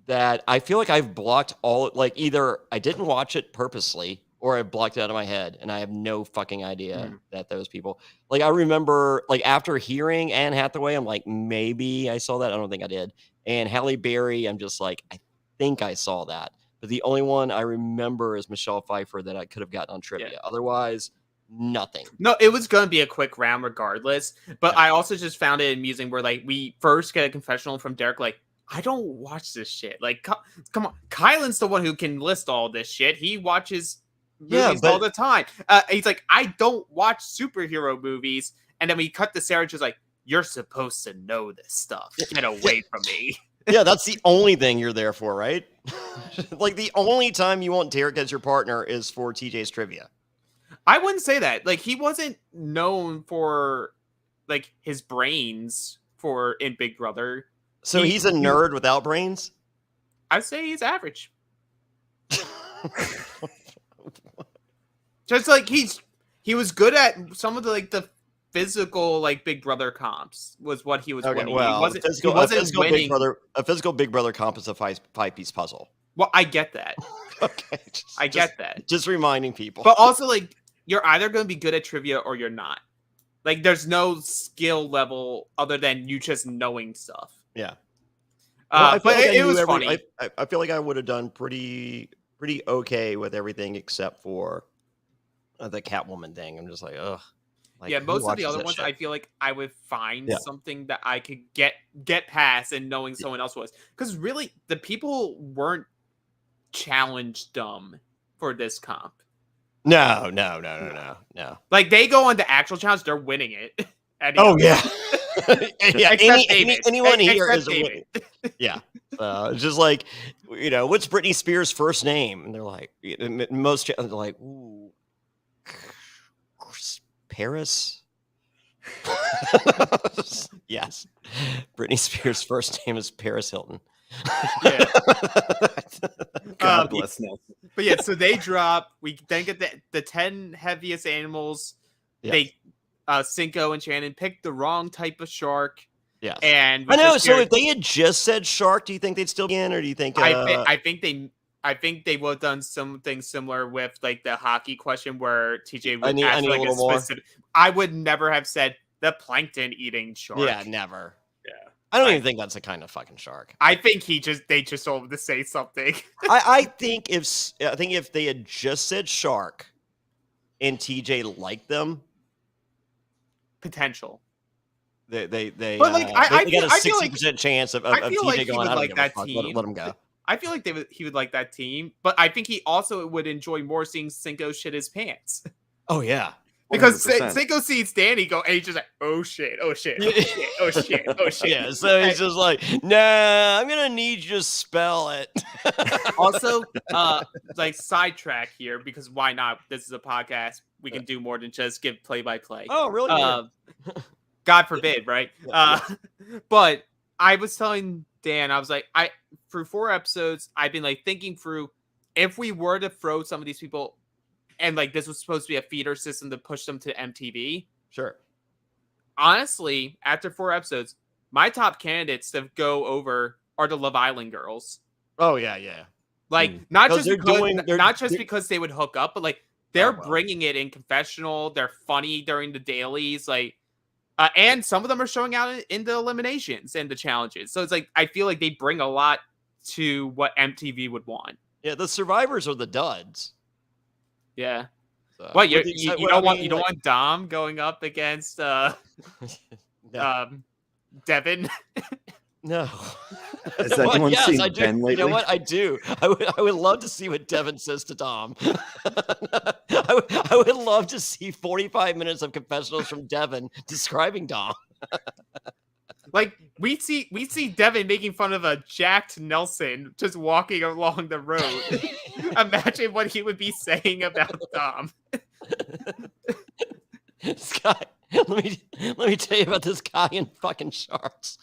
that I feel like I've blocked all, like either I didn't watch it purposely or I blocked it out of my head and I have no fucking idea that those people, like I remember like after hearing Anne Hathaway, I'm like, maybe I saw that. I don't think I did. And Halle Berry, I'm just like, I think I saw that. But the only one I remember is Michelle Pfeiffer that I could have gotten on trivia. Yeah. Otherwise, nothing. No, it was going to be a quick round regardless. But yeah. I also just found it amusing where like we first get a confessional from Derek, like, I don't watch this shit. Like, come on. Kylan's the one who can list all this shit. He watches movies all the time. He's like, I don't watch superhero movies. And then we cut to Sarah, just like, you're supposed to know this stuff. Get away from me. Yeah, that's the only thing you're there for, right? Like, the only time you want Derek as your partner is for TJ's trivia. I wouldn't say that. Like, he wasn't known for, like, his brains in Big Brother. So he's a nerd without brains? I'd say he's average. Just like he was good at some of the like the physical like Big Brother comps was what he was winning. Well, he wasn't winning. A physical Big Brother comp is a five-piece puzzle. Well, I get that. Okay, I get that. Just reminding people. But also, like, you're either going to be good at trivia or you're not. Like, there's no skill level other than you just knowing stuff. Yeah. But it was funny. I feel like I would have done pretty okay with everything except for the Catwoman thing. I'm just like, ugh. Like, yeah, most of the other ones, shit? I feel like I would find something that I could get past and knowing someone else was. Because really, the people weren't challenge dumb for this comp. No. Like, they go on the actual challenge, they're winning it. Oh, yeah. Yeah, anyone here is winning. Yeah. It's just like, you know, what's Britney Spears' first name? And they're like, most they're like, ooh, Paris? Yes. Britney Spears' first name is Paris Hilton. Yeah. God bless them. But yeah, so they drop. We then get the 10 heaviest animals. Yes. They Cinco and Shannon picked the wrong type of shark. Yes. And I know. So if they had just said shark, do you think they'd still be in, or do you think? I think they would have done something similar with like the hockey question where TJ would ask like a specific. I would never have said the plankton eating shark. Yeah, never. Yeah. I don't even think that's a kind of fucking shark. I think they just told him to say something. I think if they had just said shark and TJ liked them, potential. They but like I got a 60% chance of TJ like going, I don't like give that a fuck. team. Let him go. I feel like he would like that team, but I think he also would enjoy more seeing Cinco shit his pants. Oh yeah. Because Cinco sees Danny go, and he's just like, oh shit, oh shit, oh shit, oh shit, oh shit. Yeah, so he's just like, nah, I'm gonna need you to spell it. Also, like sidetrack here, because why not? This is a podcast. We can do more than just give play-by-play. Oh, really? God forbid, right? But I was telling Dan, I was like, for 4 episodes, I've been like thinking through if we were to throw some of these people. And, like, this was supposed to be a feeder system to push them to MTV. Sure. Honestly, after 4 episodes, my top candidates to go over are the Love Island girls. Oh, yeah. Like, not just because they would hook up, but, like, they're bringing it in confessional. They're funny during the dailies. Like, and some of them are showing out in the eliminations and the challenges. So it's like, I feel like they bring a lot to what MTV would want. Yeah, the survivors are the duds. Yeah. What you don't want Dom going up against Devin? No. Has Well, anyone yes, seen I do. Ben You know lately? what? I do. I would love to see what Devin says to Dom. I would love to see 45 minutes of confessionals from Devin describing Dom. Like we see Devin making fun of a jacked Nelson just walking along the road. Imagine what he would be saying about Dom. This guy, let me tell you about this guy in fucking Sharks.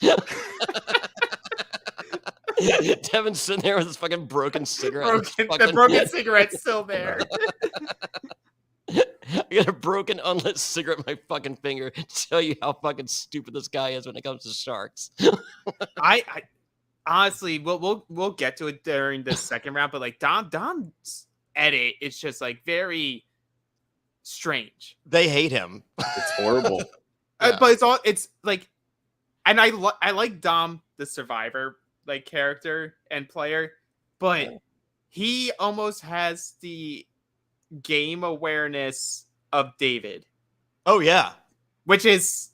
Devin's sitting there with his fucking broken cigarette. The broken cigarette's still there. I got a broken unlit cigarette in my fucking finger to tell you how fucking stupid this guy is when it comes to Sharks. I honestly, we'll get to it during the second round, but like Dom's edit is just like very strange. They hate him. It's horrible. Yeah. But it's like, and I like Dom the Survivor like character and player, but he almost has the game awareness of David. Oh yeah, which is,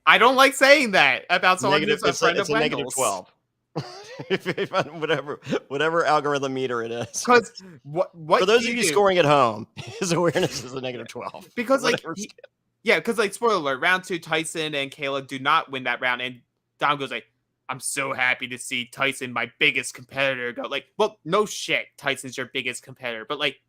I don't like saying that about someone negative, who's a friend it's of a negative Wendell's. 12. whatever algorithm meter it is. Because what for those of you do, scoring at home, his awareness is a negative 12. because like Whatever. because like spoiler alert, round 2, Tyson and Kayla do not win that round, and Dom goes like, I'm so happy to see Tyson, my biggest competitor, go. Like, well, no shit, Tyson's your biggest competitor, but like,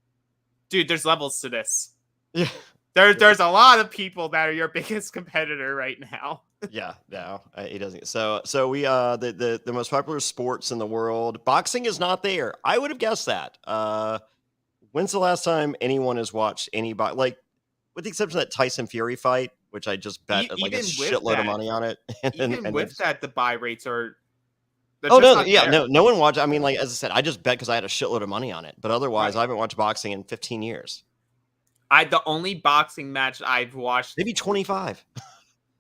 dude, there's levels to this. Yeah. There's a lot of people that are your biggest competitor right now. Yeah, no, he doesn't. So we the most popular sports in the world, boxing is not there. I would have guessed that. When's the last time anyone has watched anybody, like, with the exception of that Tyson Fury fight, which I just bet like a shitload of money on it. Even with that, the buy rates are. Oh no, yeah, no one watched. I mean, like, as I said, I just bet because I had a shitload of money on it. But otherwise, I haven't watched boxing in 15 years. The only boxing match I've watched, maybe 25.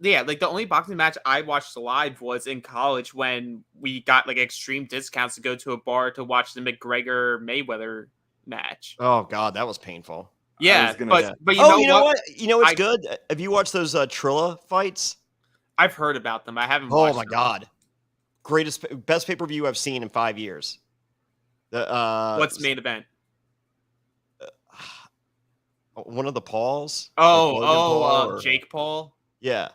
Yeah, like the only boxing match I watched live was in college when we got like extreme discounts to go to a bar to watch the McGregor Mayweather match. Oh God, that was painful. Yeah, but you know what? You know what's good? Have you watched those Trilla fights? I've heard about them. I haven't. Oh my God, best pay-per-view I've seen in 5 years. What's main event? One of the Pauls. Jake Paul. Yeah.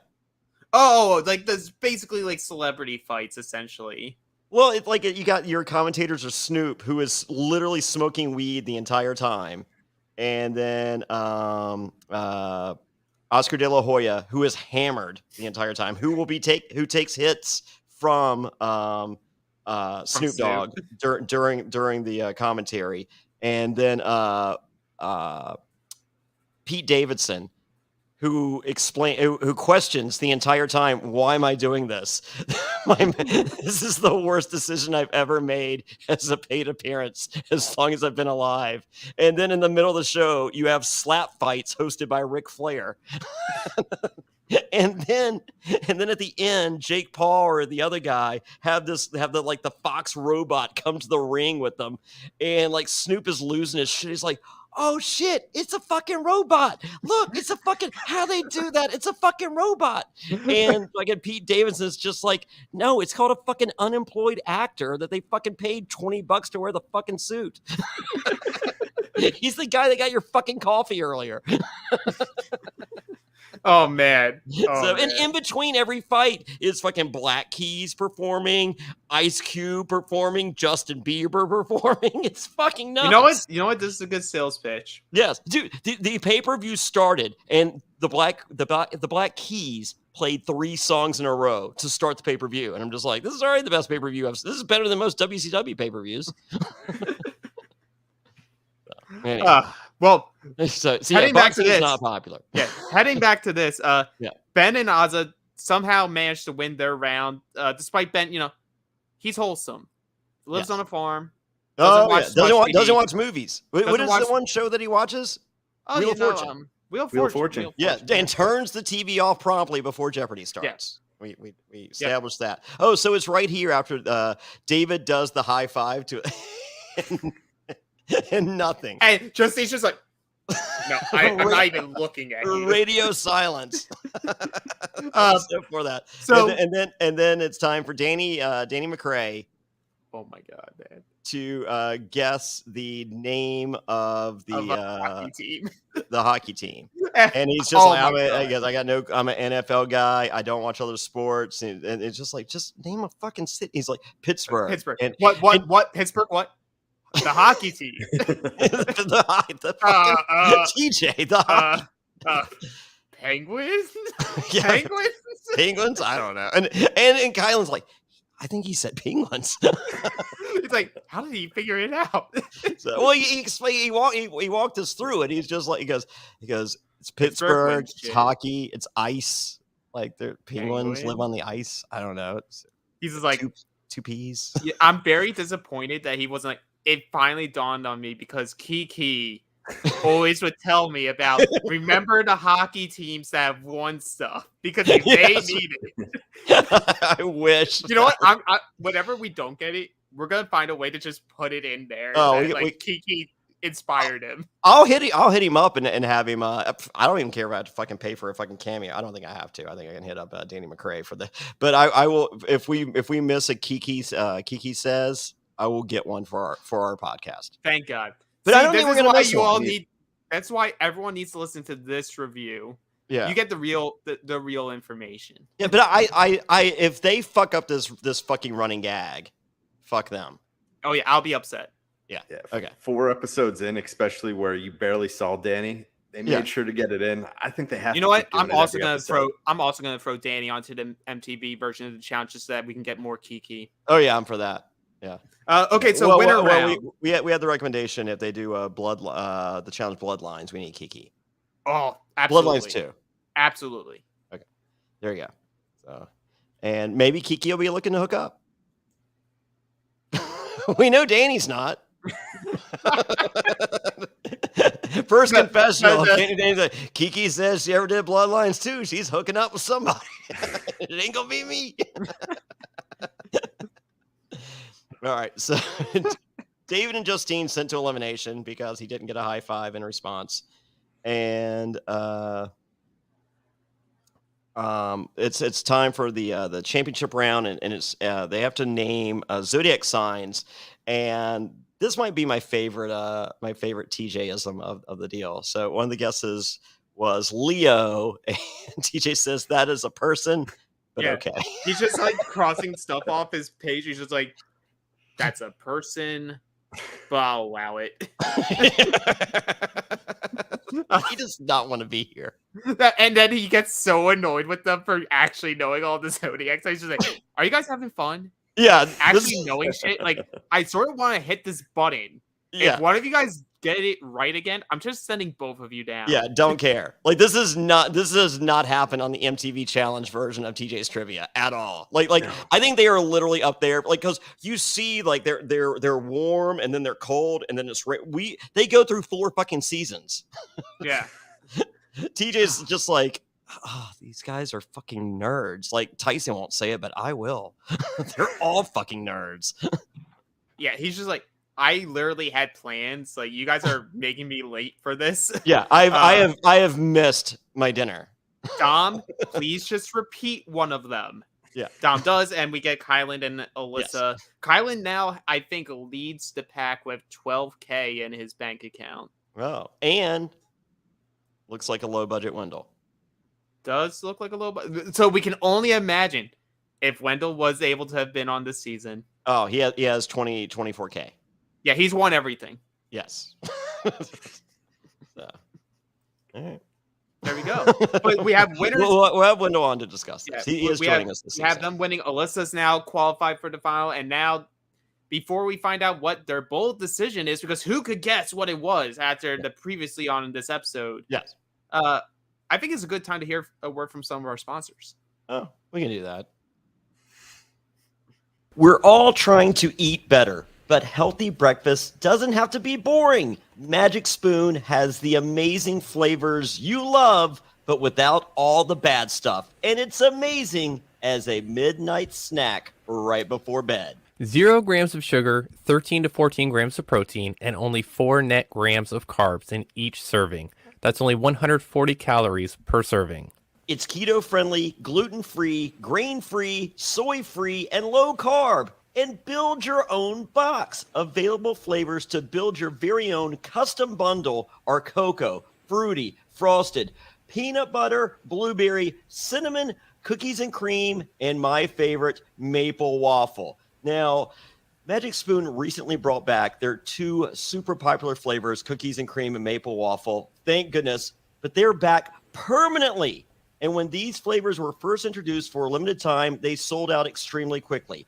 Oh, like there's basically like celebrity fights essentially. Well, it's like you got your commentators are Snoop, who is literally smoking weed the entire time, and then Oscar De La Hoya, who is hammered the entire time, who takes hits from Snoop Dogg during the commentary, and then Pete Davidson, who questions the entire time, why am I doing this? This is the worst decision I've ever made as a paid appearance as long as I've been alive. And then in the middle of the show, you have slap fights hosted by Ric Flair. And then at the end, Jake Paul or the other guy have the Fox robot come to the ring with them, and like Snoop is losing his shit. He's like, oh shit, it's a fucking robot. Look, it's a fucking, how they do that? It's a fucking robot. And fucking Pete Davidson's just like, no, it's called a fucking unemployed actor that they fucking paid $20 to wear the fucking suit. He's the guy that got your fucking coffee earlier. Oh man. And in between every fight is fucking Black Keys performing, Ice Cube performing, Justin Bieber performing. It's fucking nuts. You know what? This is a good sales pitch. Yes, dude. The pay-per-view started, and the Black Keys played 3 songs in a row to start the pay-per-view, and I'm just like, this is already the best pay-per-view This is better than most WCW pay-per-views. Anyway. Well, so heading back to this, is not popular. Yeah, heading back to this, Ben and Azza somehow managed to win their round, despite Ben, he's wholesome, lives on a farm, doesn't watch movies. What is the one show that he watches? Wheel of Fortune. Wheel of Fortune. Yeah, and turns the TV off promptly before Jeopardy starts. Yeah. We established that. Oh, so it's right here after David does the high five to and nothing. And Justine's just like, no, I'm not even looking at you. Radio silence. So for that. So And then it's time for Danny McRae oh my god, man. to guess the name of the hockey team. The hockey team. And he's just like, I'm an NFL guy. I don't watch other sports. And it's just like, just name a fucking city. He's like, Pittsburgh. Pittsburgh. And, What? Pittsburgh? What? The hockey team. the fucking TJ. The hockey. Penguins? Yeah. Penguins? Penguins? I don't know. And Kylan's like, I think he said penguins. It's like, how did he figure it out? So, well, he explained. He walked us through it. He's just like he goes. It's Pittsburgh. It's hockey. It's ice. Like the penguins live on the ice. I don't know. He's just like two peas. Yeah, I'm very disappointed that he wasn't like. It finally dawned on me because Kiki always would tell me about remember the hockey teams that have won stuff because they need it. I wish. You know what? I whenever we don't get it, we're gonna find a way to just put it in there. Oh, Kiki inspired him. I'll hit him up and have him. I don't even care if I have to fucking pay for a fucking cameo. I don't think I have to. I think I can hit up Danny McRae for the. But I will if we miss a Kiki says, I will get one for our podcast. Thank God. But I don't think we're gonna miss one. That's why everyone needs to listen to this review. Yeah, you get the real information. Yeah, but I if they fuck up this fucking running gag, fuck them. Oh yeah, I'll be upset. Yeah. Okay. 4 episodes in, especially where you barely saw Danny, they made sure to get it in. I think they have. You know what? I'm also gonna throw Danny onto the MTV version of the challenge just so that we can get more Kiki. Oh yeah, I'm for that. Yeah. Okay, so winner round. We had the recommendation if they do the challenge Bloodlines, we need Kiki. Oh, absolutely. Bloodlines too. Absolutely. Okay. There you go. So, and maybe Kiki will be looking to hook up. We know Danny's not. First confessional. Danny's like, Kiki says she ever did Bloodlines too. She's hooking up with somebody. It ain't gonna be me. All right, so David and Justine sent to elimination because he didn't get a high five in response, and it's time for the championship round, and it's they have to name zodiac signs, and this might be my favorite TJ-ism of the deal. So one of the guesses was Leo, and TJ says that is a person, but okay. He's just like crossing stuff off his page. He's just like, that's a person, but I'll allow it. He does not want to be here. And then he gets so annoyed with them for actually knowing all the zodiacs. He's just like, are you guys having fun? Yeah. Actually knowing shit? Like, I sort of want to hit this button. Yeah. If one of you guys get it right again, I'm just sending both of you down. Yeah, don't care. Like this does not happen on the MTV Challenge version of TJ's Trivia at all. Like no. I think they are literally up there, like because you see, like they're warm and then they're cold and then it's they go through 4 fucking seasons. Yeah. TJ's just like, oh, these guys are fucking nerds. Like Tyson won't say it, but I will. They're all fucking nerds. Yeah, he's just like, I literally had plans. Like, you guys are making me late for this. Yeah, I have missed my dinner. Dom, please just repeat one of them. Yeah, Dom does, and we get Kylan and Alyssa. Yes. Kylan now, I think, leads the pack with $12K in his bank account. Oh, and looks like a low budget Wendell. Does look like a low budget. So we can only imagine if Wendell was able to have been on this season. Oh, he has 24K. Yeah, he's won everything. Yes. So, all right. There we go. But we have winners. We'll have Wendell on to discuss this. He is joining us this season. We have them winning. Alyssa's now qualified for the final. And now, before we find out what their bold decision is, because who could guess what it was after the previously on in this episode? Yes. I think it's a good time to hear a word from some of our sponsors. Oh, we can do that. We're all trying to eat better. But healthy breakfast doesn't have to be boring. Magic Spoon has the amazing flavors you love, but without all the bad stuff. And it's amazing as a midnight snack right before bed. 0 grams of sugar, 13 to 14 grams of protein, and only 4 net grams of carbs in each serving. That's only 140 calories per serving. It's keto-friendly, gluten-free, grain-free, soy-free, and low-carb. And build your own box. Available flavors to build your very own custom bundle are cocoa, fruity, frosted, peanut butter, blueberry, cinnamon, cookies and cream, and my favorite, maple waffle. Now, Magic Spoon recently brought back their 2 super popular flavors, cookies and cream and maple waffle. Thank goodness. But they're back permanently. And when these flavors were first introduced for a limited time, they sold out extremely quickly.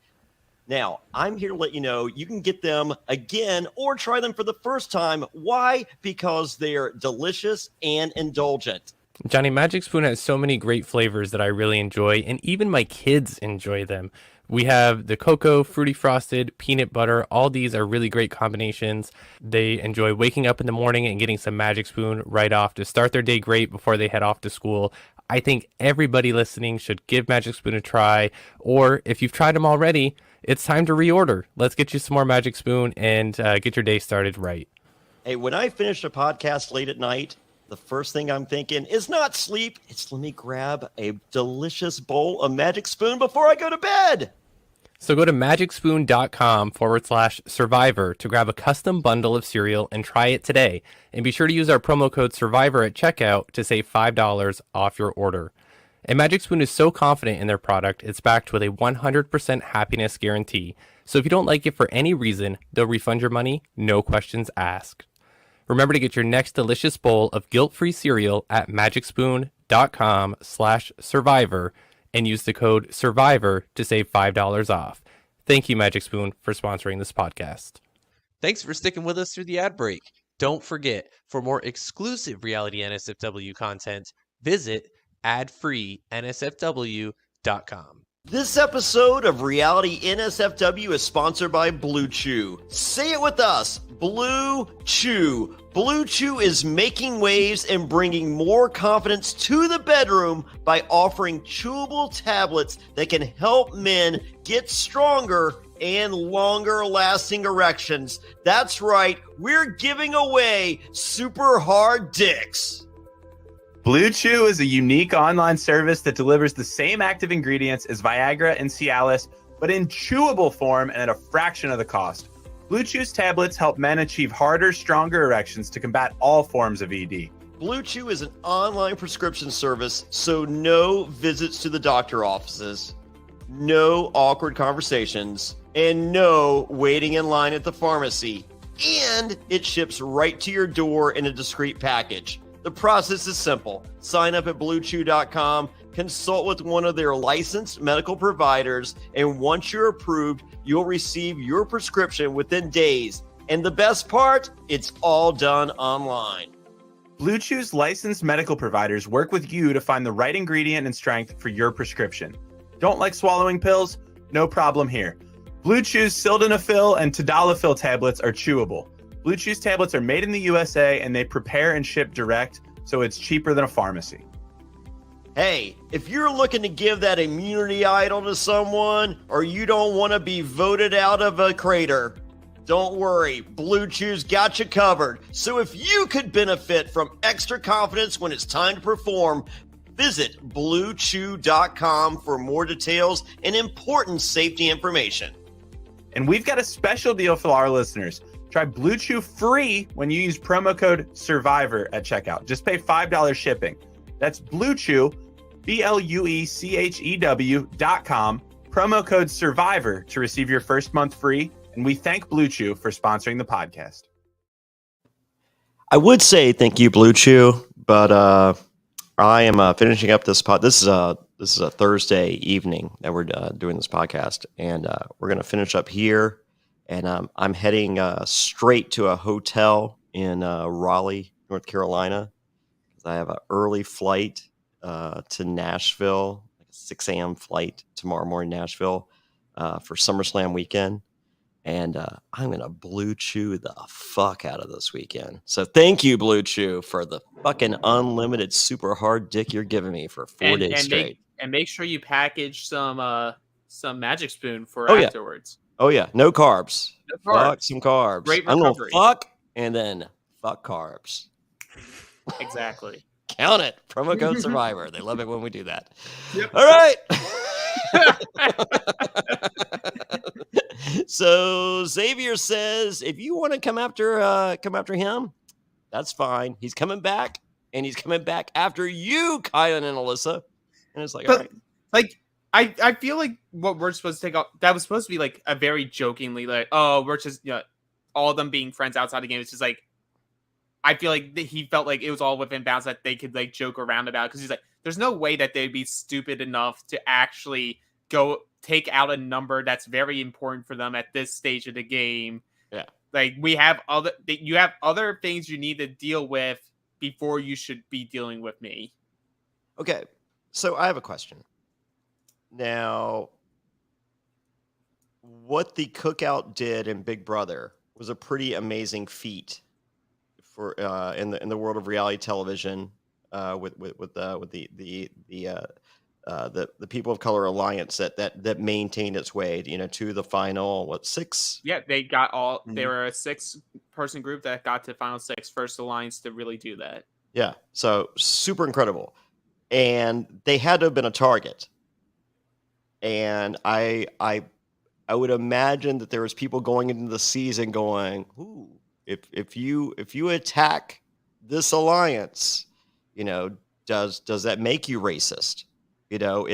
Now, I'm here to let you know you can get them again or try them for the first time. Why? Because they're delicious and indulgent. Johnny, Magic Spoon has so many great flavors that I really enjoy, and even my kids enjoy them. We have the cocoa, fruity frosted, peanut butter. All these are really great combinations. They enjoy waking up in the morning and getting some Magic Spoon right off to start their day great before they head off to school. I think everybody listening should give Magic Spoon a try, or if you've tried them already, it's time to reorder. Let's get you some more Magic Spoon and get your day started right. Hey, when I finish a podcast late at night, the first thing I'm thinking is not sleep. It's let me grab a delicious bowl of Magic Spoon before I go to bed. So go to magicspoon.com/survivor to grab a custom bundle of cereal and try it today. And be sure to use our promo code survivor at checkout to save $5 off your order. And Magic Spoon is so confident in their product, it's backed with a 100% happiness guarantee. So if you don't like it for any reason, they'll refund your money, no questions asked. Remember to get your next delicious bowl of guilt-free cereal at magicspoon.com/survivor and use the code SURVIVOR to save $5 off. Thank you, Magic Spoon, for sponsoring this podcast. Thanks for sticking with us through the ad break. Don't forget, for more exclusive Reality NSFW content, visit adfreeNSFW.com. This episode of Reality NSFW is sponsored by Blue Chew. Say it with us, Blue Chew. Blue Chew is making waves and bringing more confidence to the bedroom by offering chewable tablets that can help men get stronger and longer lasting erections. That's right, we're giving away super hard dicks. Blue Chew is a unique online service that delivers the same active ingredients as Viagra and Cialis, but in chewable form and at a fraction of the cost. Blue Chew's tablets help men achieve harder, stronger erections to combat all forms of ED. Blue Chew is an online prescription service, so no visits to the doctor offices, no awkward conversations, and no waiting in line at the pharmacy. And it ships right to your door in a discreet package. The process is simple. Sign up at BlueChew.com, consult with one of their licensed medical providers, and once you're approved, you'll receive your prescription within days. And the best part, it's all done online. Blue Chew's licensed medical providers work with you to find the right ingredient and strength for your prescription. Don't like swallowing pills? No problem here. Blue Chew's sildenafil and tadalafil tablets are chewable. Blue Chew's tablets are made in the USA and they prepare and ship direct, so it's cheaper than a pharmacy. Hey, if you're looking to give that immunity idol to someone, or you don't want to be voted out of a crater, don't worry, Blue Chew's got you covered. So if you could benefit from extra confidence when it's time to perform, visit BlueChew.com for more details and important safety information. And we've got a special deal for our listeners. Try Blue Chew free when you use promo code SURVIVOR at checkout. Just pay $5 shipping. That's Blue Chew, BlueChew.com, promo code SURVIVOR to receive your first month free. And we thank Blue Chew for sponsoring the podcast. I would say thank you, Blue Chew, but I am finishing up this pod. This is a Thursday evening that we're doing this podcast, and we're going to finish up here. And I'm heading straight to a hotel in Raleigh, North Carolina, because I have an early flight to Nashville, like a 6 a.m. flight tomorrow morning, Nashville, for SummerSlam weekend. And I'm going to Blue Chew the fuck out of this weekend. So thank you, Blue Chew, for the fucking unlimited super hard dick you're giving me for 4 days straight. Make sure you package some Magic Spoon for afterwards. Oh, yeah. No carbs. No carbs. Fuck some carbs. Great I'm going recovery. to fuck and then fuck carbs. Exactly. Count it. Promo code Survivor. They love it when we do that. Yep. All right. So Xavier says, if you want to come after him, that's fine. He's coming back, and he's coming back after you, Kyan and Alyssa. And it's like, But, all right. Like, I feel like what we're supposed to take off, that was supposed to be like a very jokingly, like, oh, we're just, all of them being friends outside the game. It's just like, I feel like he felt like it was all within bounds that they could like joke around about, because he's like, there's no way that they'd be stupid enough to actually go take out a number that's very important for them at this stage of the game. Yeah. Like, you have other things you need to deal with before you should be dealing with me. Okay. So I have a question. Now, what the Cookout did in Big Brother was a pretty amazing feat for in the world of reality television with the People of Color Alliance that maintained its way, to the final 6. Yeah, they got all. They were a 6-person group that got to final 6, first alliance to really do that. Yeah, so super incredible, and they had to have been a target. And I would imagine that there was people going into the season going, "Ooh, if you attack this alliance, does that make you racist? What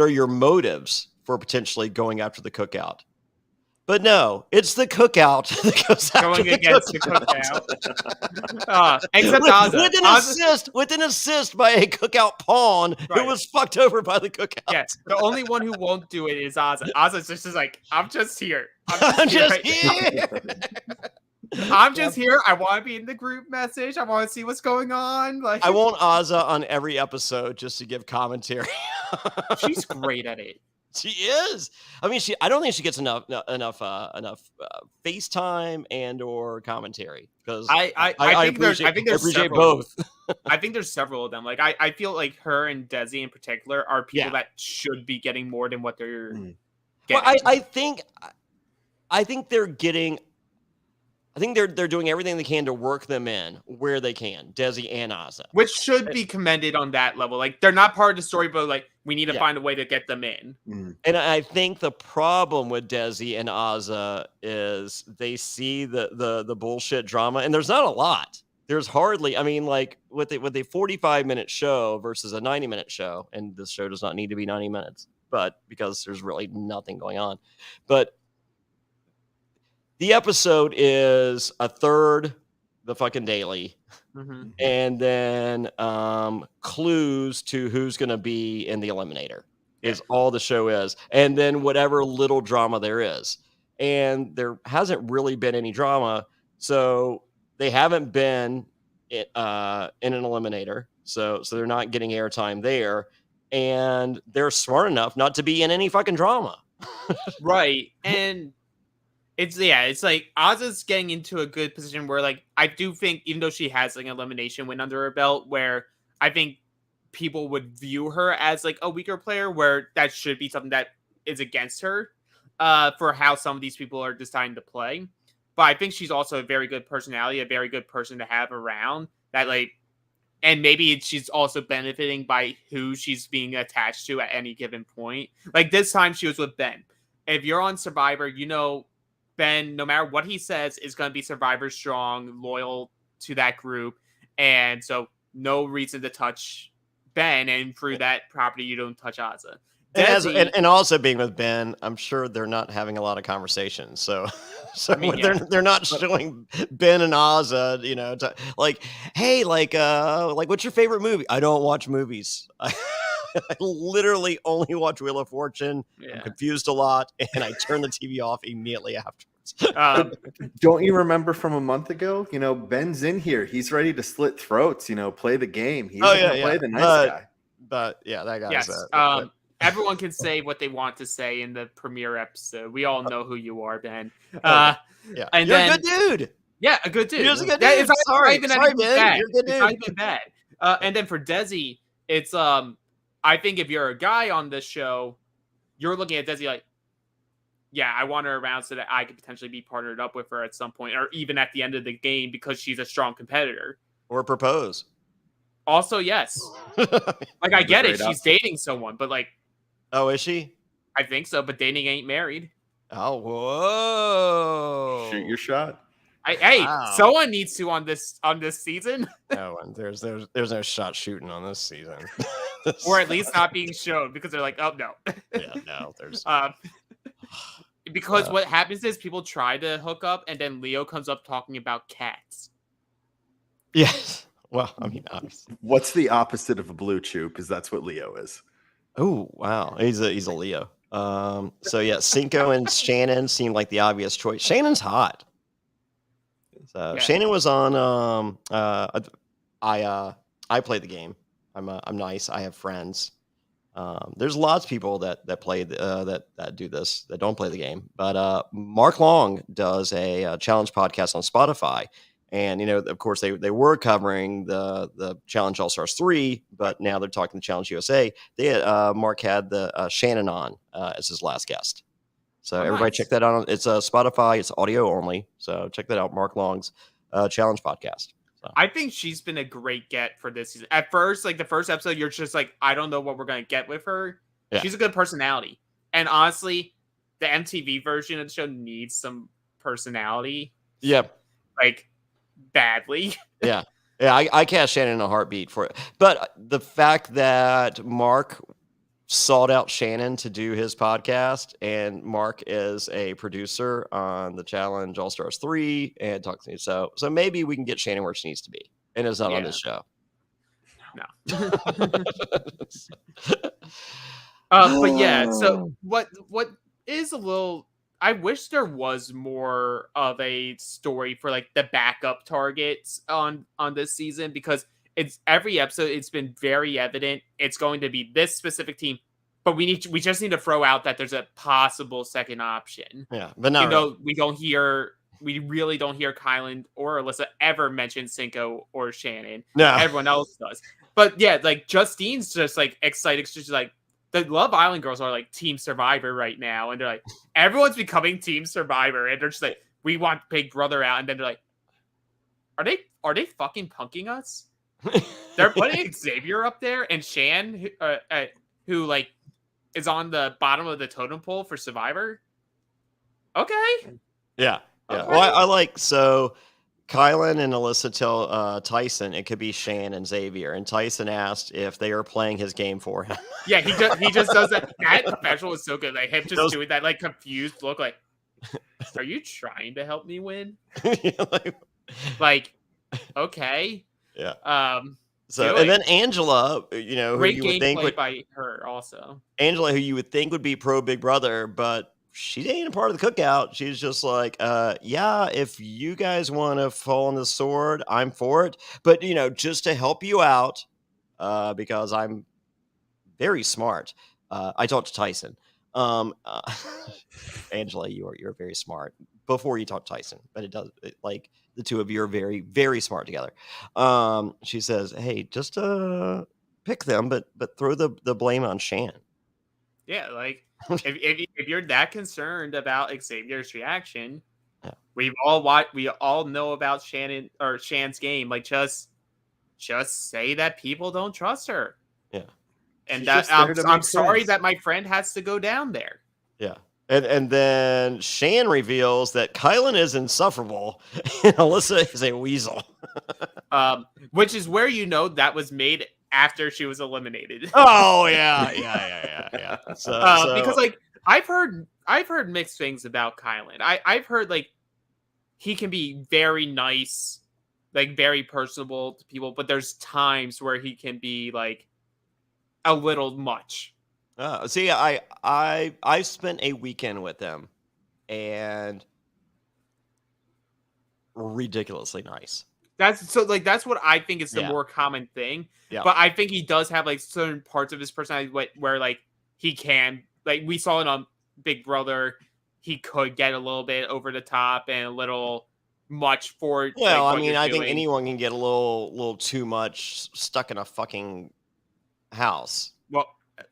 are your motives for potentially going after the Cookout?" But no, it's the Cookout that goes after Going the against the Cookout. Except Ozza. with an assist by a Cookout pawn who Right. was fucked over by the Cookout. Yes, the only one who won't do it is Ozza. Ozza's just like, I'm just here. I'm just right now. here. I'm just here. I want to be in the group message. I want to see what's going on. Like, I want Ozza on every episode just to give commentary. she's great at it. She is. I mean, I don't think she gets enough FaceTime and or commentary, because I think there's appreciate several. both. I think there's several of them. Like, I feel like her and Desi in particular are people Yeah. that should be getting more than what they're Well, getting. I think they're getting. I think they're doing everything they can to work them in where they can, Desi and Ozza. Which should be commended on that level. Like, they're not part of the story, but like, we need to Yeah. find a way to get them in. And I think the problem with Desi and Ozza is they see the bullshit drama, and there's not a lot. There's hardly. I mean, like with a 45-minute show versus a 90-minute show, and this show does not need to be 90 minutes, but because there's really nothing going on. But the episode is a third the fucking daily, Mm-hmm. and then clues to who's going to be in the eliminator is all the show is, and then whatever little drama there is. And there hasn't really been any drama, so they haven't been in an eliminator, so they're not getting airtime there, and they're smart enough not to be in any fucking drama. Right. And it's like Ozza's getting into a good position where, like, I do think, even though she has like an elimination win under her belt, where I think people would view her as like a weaker player, where that should be something that is against her for how some of these people are deciding to play. But I think she's also a very good personality, a very good person to have around that, like, and maybe she's also benefiting by who she's being attached to at any given point. Like, this time she was with Ben. If you're on Survivor, Ben, no matter what he says, is going to be Survivor strong, loyal to that group. And so no reason to touch Ben. And through that property, you don't touch Ozza. And also being with Ben, I'm sure they're not having a lot of conversations. So I mean, they're not showing Ben and Ozza, like, hey, like what's your favorite movie? I don't watch movies. I literally only watch Wheel of Fortune. Yeah. I'm confused a lot, and I turn the TV off immediately afterwards. Don't you remember from a month ago? Ben's in here. He's ready to slit throats. Play the game. He's gonna play the nice guy. But yeah, that guy's. Yes. Everyone can say what they want to say in the premiere episode. We all know who you are, Ben. Yeah, and you're then, a good dude. Yeah, a good dude. You're just a good Yeah, dude. it's not Sorry, even Ben. bad. You're a good dude. It's not even bad. And then for Desi, it's I think if you're a guy on this show, you're looking at Desi like, yeah, I want her around so that I could potentially be partnered up with her at some point, or even at the end of the game, because she's a strong competitor. Or propose. Also, yes. Like, I get it. Great She's option. dating someone, but like, Oh, is she? I think so. But dating ain't married. Oh, whoa. Shoot your shot. Hey, Wow. someone needs to on this season, No, and there's no shot shooting on this season. or at least not being shown because they're like, oh no. Yeah, no, there's Because what happens is people try to hook up, and then Leo comes up talking about cats. yes. Well, I mean, obviously. What's the opposite of a blue chew? Because that's what Leo is. Oh, wow. He's a Leo. So yeah, Cinco and Shannon seem like the obvious choice. Shannon's hot. So Yeah. Shannon was on. I play the game. I'm nice. I have friends. There's lots of people that play that do this that don't play the game. But Mark Long does a challenge podcast on Spotify, and of course they were covering the Challenge All Stars 3, but now they're talking the Challenge USA. Mark had the Shannon on as his last guest. So everybody nice. check that out. It's Spotify. It's audio only. So check that out. Mark Long's challenge podcast. So. I think she's been a great get for this season. At first, like the first episode, you're just like, I don't know what we're gonna get with her. Yeah. She's a good personality, and honestly, the MTV version of the show needs some personality. Yep. Like badly. Yeah. Yeah. I cast Shannon in a heartbeat for it. But the fact that Mark sought out Shannon to do his podcast, and Mark is a producer on the Challenge All Stars 3 and talks to me. So maybe we can get Shannon where she needs to be. And it's not on this show. No. But yeah, so what is a little, I wish there was more of a story for like the backup targets on this season, because it's every episode it's been very evident it's going to be this specific team, but we just need to throw out that there's a possible second option. Yeah, but not really. We really don't hear Kylan or Alyssa ever mention Cinco or Shannon. No. Everyone else does. But yeah, like Justine's just like excited. She's like, the Love Island girls are like Team Survivor right now, and they're like, everyone's becoming Team Survivor, and they're just like, we want Big Brother out, and then they're like, are they fucking punking us? They're putting Xavier up there, and Shan, who like is on the bottom of the totem pole for Survivor. Okay. Yeah. Yeah. Okay. Well, I like, so Kylan and Alyssa tell Tyson it could be Shan and Xavier, and Tyson asked if they are playing his game for him. Yeah, he just does that. That confessional was so good. Like him just doing that like confused look, like, are you trying to help me win? Like, okay. Yeah. So and then Angela, who great you would think gameplay by her also. Angela, who you would think would be pro Big Brother, but she ain't a part of the cookout. She's just like, yeah, if you guys want to fall on the sword, I'm for it. But just to help you out, because I'm very smart. I talked to Tyson. Angela, you're very smart before you talk to Tyson, but like the two of you are very, very smart together. She says, hey, just pick them, but throw the blame on Shan. Yeah, like if you're that concerned about Xavier's reaction, yeah. we all know about Shan's game. Like just say that people don't trust her. Yeah. And She's that just there to I'm make sorry friends. that my friend has to go down there. Yeah. And then Shan reveals that Kylan is insufferable and Alyssa is a weasel. Which is where that was made after she was eliminated. Oh yeah. So, because like I've heard mixed things about Kylan. I've heard like he can be very nice, like very personable to people, but there's times where he can be like a little much. See, I spent a weekend with him, and ridiculously nice. That's what I think is the more common thing. Yeah. But I think he does have like certain parts of his personality where like he can, like we saw it on Big Brother, he could get a little bit over the top and a little much for. Well, like, I mean, I think anyone can get a little too much stuck in a fucking house. Well,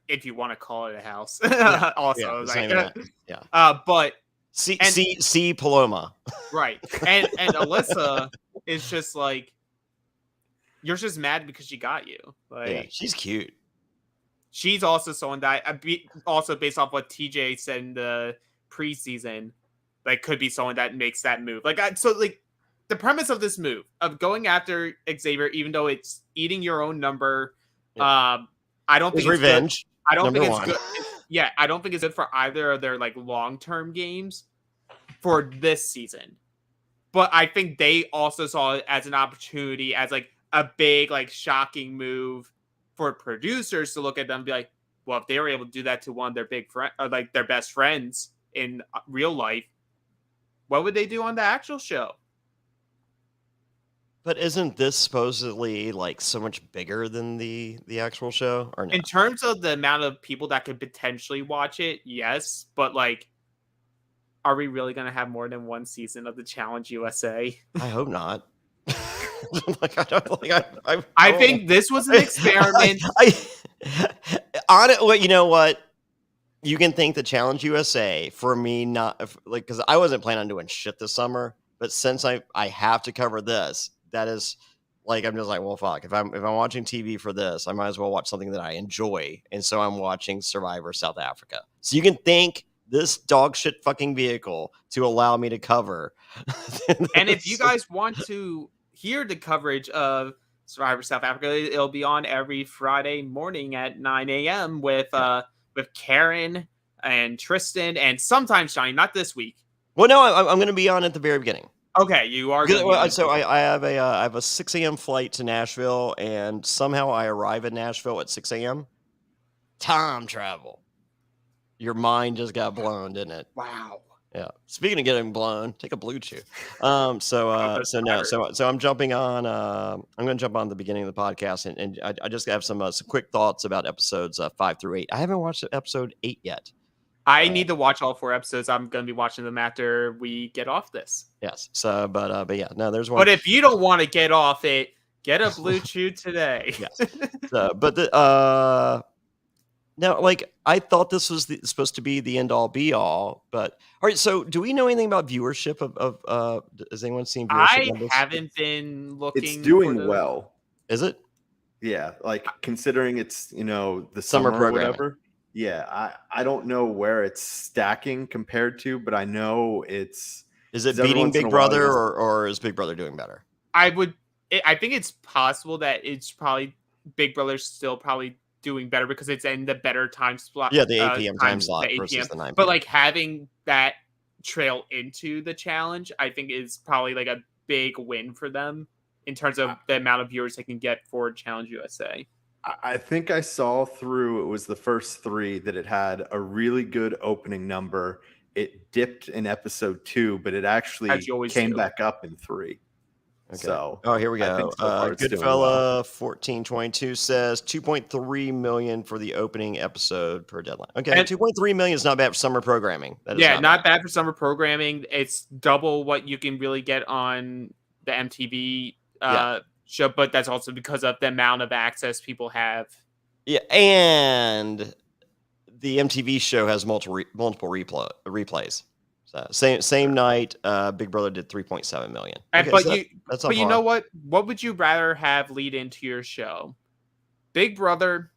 if you want to call it a house, Yeah. also, but see Paloma, right, and Alyssa is just like, you're just mad because she got you. Like, Yeah, she's cute. she's also someone that also based off what TJ said in the preseason, like could be someone that makes that move. Like, the premise of this move of going after Xavier, even though it's eating your own number, Yeah. I don't think It's it's good. revenge. I don't number think it's one. good. Yeah, I don't think it's good for either of their like long-term games for this season. But I think they also saw it as an opportunity, as like a big, like shocking move for producers to look at them and be like, well, if they were able to do that to one of their big friend or like their best friends in real life, what would they do on the actual show? But isn't this supposedly like so much bigger than the actual show, or no? In terms of the amount of people that could potentially watch it, yes, but like, are we really going to have more than one season of the Challenge USA? I hope not. Like, I don't like. I think this was an experiment. On it, well, you know what? You can thank the Challenge USA for me not like, because I wasn't planning on doing shit this summer, but since I have to cover this, that is like, I'm just like, well, fuck. If I'm watching TV for this, I might as well watch something that I enjoy, and so I'm watching Survivor South Africa. So you can thank this dog shit fucking vehicle to allow me to cover. And if you guys want to hear the coverage of Survivor South Africa, it'll be on every Friday morning at 9 a.m. with Karen and Tristan, and sometimes Johnny. Not this week. Well, no, I'm going to be on at the very beginning. Okay, you are. So I have a 6 a.m. flight to Nashville, and somehow I arrive in Nashville at 6 a.m. Time travel. Your mind just got blown, didn't it? Wow. Yeah. Speaking of getting blown, take a blue chew. So I'm jumping on. I'm going to jump on the beginning of the podcast, and I just have some quick thoughts about episodes 5 through 8. I haven't watched episode 8 yet. I need to watch all 4 episodes. I'm going to be watching them after we get off this. Yes. So, but yeah, no, there's one. But if you don't want to get off it, get a blue chew today. Yes. But the now, like, I thought this was supposed to be the end all be all, but all right. So, do we know anything about viewership of has anyone seen viewership I numbers? haven't been looking. It's doing well. Is it? Yeah, like considering it's the Summer summer or programming. whatever. Yeah, I don't know where it's stacking compared to, but I know it's. Is it every beating once in Big a while Brother, there's- or is Big Brother doing better? I think it's possible that it's probably Big Brother's still probably doing better because it's in the better time slot. Yeah, the 8 p.m. time slot the 8 versus p.m. the 9 p.m. But like having that trail into the challenge, I think is probably like a big win for them in terms of the amount of viewers they can get for Challenge USA. I think I saw through it was the first 3 that it had a really good opening number. It dipped in episode 2, but it actually As you always came do. back up in 3. Okay. So Oh, here we I go. think so far it's doing Goodfella 1422 says 2.3 million for the opening episode per deadline. Okay, And- 2.3 million is not bad for summer programming. That is Yeah, not bad for summer programming. It's double what you can really get on the MTV show, but that's also because of the amount of access people have. Yeah, and the MTV show has multiple replays. So same night, Big Brother did 3.7 million. And, Okay, but so you know what? What would you rather have lead into your show? Big Brother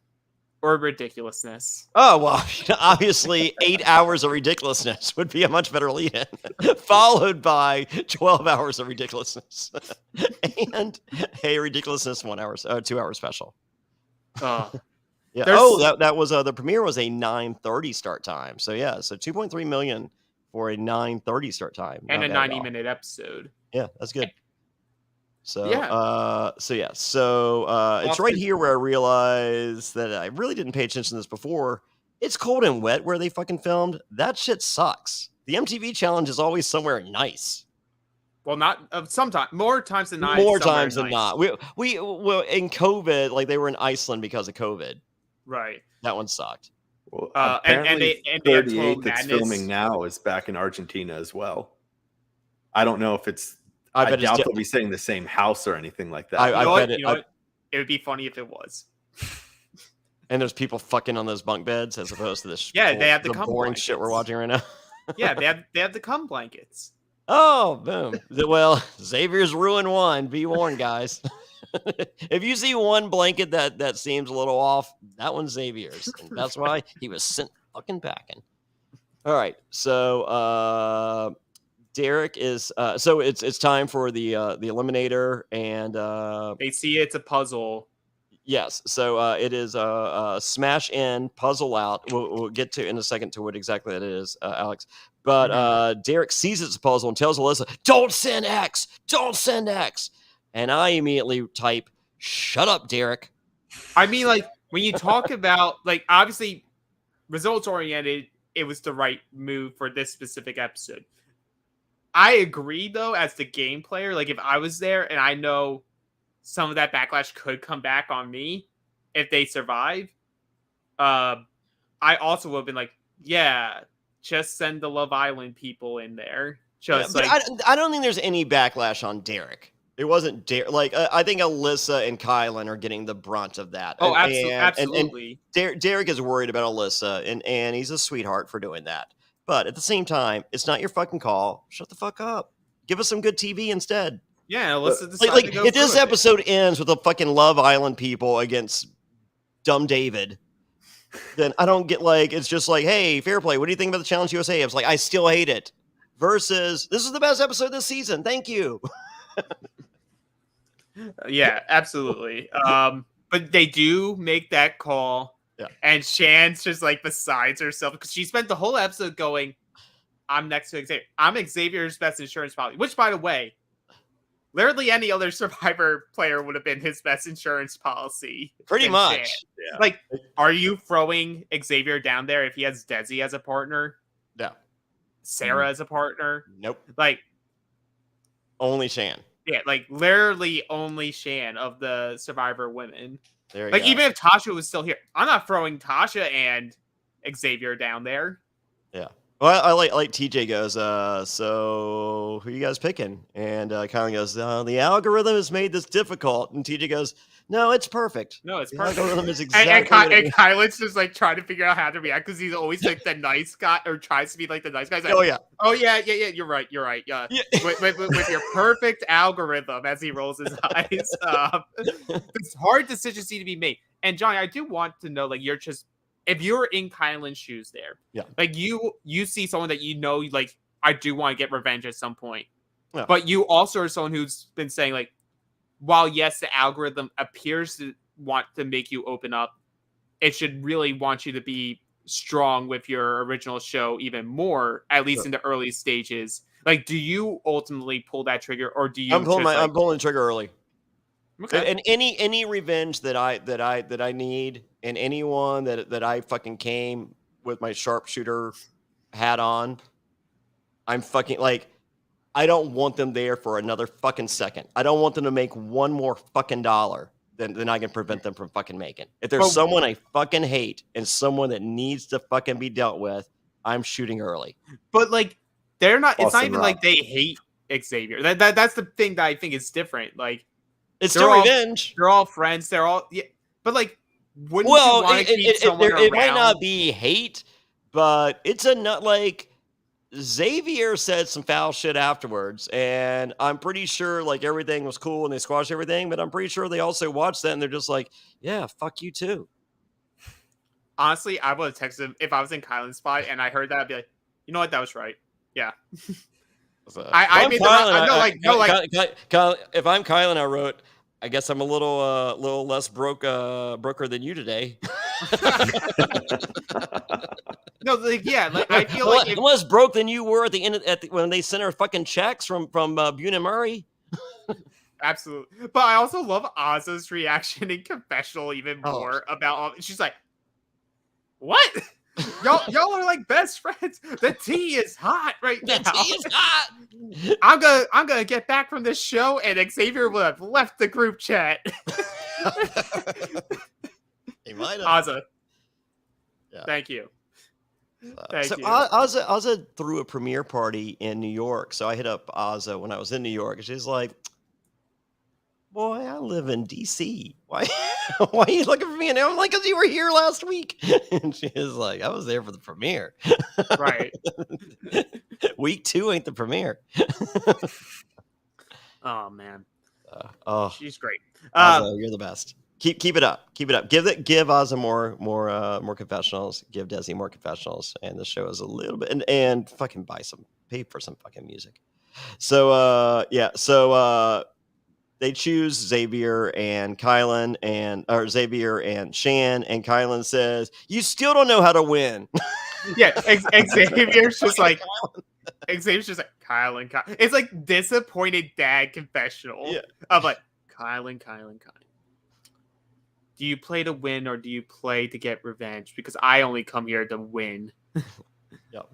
or ridiculousness? Oh, well, obviously 8 hours of ridiculousness would be a much better lead-in, followed by 12 hours of ridiculousness and a ridiculousness 2 hour special. Uh, Yeah. There's- Oh, that was the premiere was a 9:30 start time. So yeah, so 2.3 million for a 9:30 start time. and Not a bad at all. 90-minute episode. Yeah, that's good. So Yeah. it's right here where I realized that I really didn't pay attention to this before. It's cold and wet where they fucking filmed. That shit sucks. The MTV challenge is always somewhere nice. Well, not sometimes more times than not. More somewhere times than nice. not. We in COVID, like they were in Iceland because of COVID. Right. That one sucked. Well, And apparently they have 38 Total that's Madness. filming now is back in Argentina as well. I don't know if it's. I I bet it's doubt di- they'll be saying the same house or anything like that. I You know what? bet it- You know what? It would be funny if it was. And there's people fucking on those bunk beds as opposed to this. Yeah, they have the the cum boring shit we're blankets. watching right now. Yeah, they have the cum blankets. Oh, boom. Well, Xavier's ruined one. Be warned, guys. If you see one blanket that seems a little off, that one's Xavier's. And that's why he was sent fucking packing. All right, so Derek is so it's time for the eliminator, and They see it's a puzzle. yes, so it is smash in, puzzle out. We'll get to in a second to what exactly that is, Alex. But Derek sees it's a puzzle and tells Alyssa, "Don't send X, don't send X," and I immediately type, "Shut up, Derek." I mean, like, when you talk about, like, obviously results oriented, it was the right move for this specific episode. I agree, though, as the game player, like, if I was there and I know some of that backlash could come back on me if they survive, I also would have been like, yeah, just send the Love Island people in there. Just but like, I don't think there's any backlash on Derek. It wasn't Derek. Like, I think Alyssa and Kylan are getting the brunt of that. oh, And absolutely. Derek is worried about Alyssa, and he's a sweetheart for doing that. But at the same time, it's not your fucking call. Shut the fuck up. Give us some good TV instead. Yeah, let's decide Like to go if this through it. episode ends with the fucking Love Island people against dumb David, then I don't get, like, it's just like, hey, Fairplay, what do you think about the Challenge USA? I was like, I still hate it. Versus, this is the best episode this season. Thank you. Yeah, absolutely. But they do make that call. Yeah. And Shan's just like besides herself because she spent the whole episode going, I'm next to Xavier. I'm Xavier's best insurance policy, which, by the way, literally any other Survivor player would have been his best insurance policy. Pretty than much. Shan. Yeah. Like, are you throwing Xavier down there if he has Desi as a partner? No. Sarah as a partner? Nope. Like, Only Shan. yeah, like literally only Shan of the Survivor women. There you Like, go. even if Tasha was still here, I'm not throwing Tasha and Xavier down there. Well, I like TJ goes, so who you guys picking? And Kylan goes, the algorithm has made this difficult. And TJ goes, no, it's perfect. No, it's The perfect. algorithm is And exactly what it is." Kylan's just like trying to figure out how to react because he's always like the nice guy or tries to be like the nice guy. He's like, Oh, yeah. yeah, you're right. Yeah. Yeah. With your perfect algorithm as he rolls his eyes. It's hard decisions need to be made. And Johnny, I do want to know, like, if you're in Kylan's shoes there, Yeah. like you see someone that you know, like, I do want to get revenge at some point. Yeah. But you also are someone who's been saying, like, while yes, the algorithm appears to want to make you open up, it should really want you to be strong with your original show even more, at least in the early stages. Like, do you ultimately pull that trigger, or do you? I'm pulling the trigger early. Okay. And any revenge that I need, and anyone that I fucking came with my sharpshooter hat on, I'm fucking like, I don't want them there for another fucking second. I don't want them to make one more fucking dollar than I can prevent them from fucking making. If there's someone I fucking hate and someone that needs to fucking be dealt with, I'm shooting early. But like, they're not. It's not Awesome, even Rob. like they hate Xavier. That's the thing that I think is different. Like, It's They're still all- revenge. they're all friends. They're all yeah. But like, wouldn't Well, you want to keep someone it might around? not be hate, but it's a nut. Like, Xavier said some foul shit afterwards, and I'm pretty sure like everything was cool and they squashed everything, but I'm pretty sure they also watched that and they're just like, yeah, fuck you too. Honestly, I would have texted him if I was in Kylan's spot and I heard that. I'd be like, you know what, that was right. Yeah. So, I if made I'm the Kylan, if I'm Kylan, I wrote, I guess I'm a little less broker than you today. No, like, yeah, like I feel like I'm less broke than you were at the end when they sent her fucking checks from Bune and Murray. absolutely. But I also love Ozza's reaction in confessional even Oh. more about all. She's like, "What? y'all are like best friends. The tea is hot right now. The tea is hot. I'm gonna get back from this show, and Xavier will have left the group chat." He might have. Ozza, Yeah. thank you. Thank So you. Ozza threw a premiere party in New York. So I hit up Ozza when I was in New York, and she's like, "Boy, I live in DC. Why are you looking for me?" And I'm like, "Cause you were here last week." And she was like, "I was there for the premiere." Right. Week 2 ain't the premiere. Oh man. Oh, She's great. Ozza, you're the best. Keep it up. Keep it up. Give Ozza more confessionals. Give Desi more confessionals, and the show is a little bit and fucking pay for some fucking music. So they choose Xavier and Kylan or Xavier and Shan, and Kylan says, "You still don't know how to win." Yeah, Xavier's just like Kylan. It's like disappointed dad confessional of like Kylan. Do you play to win or do you play to get revenge? Because I only come here to win. Yep.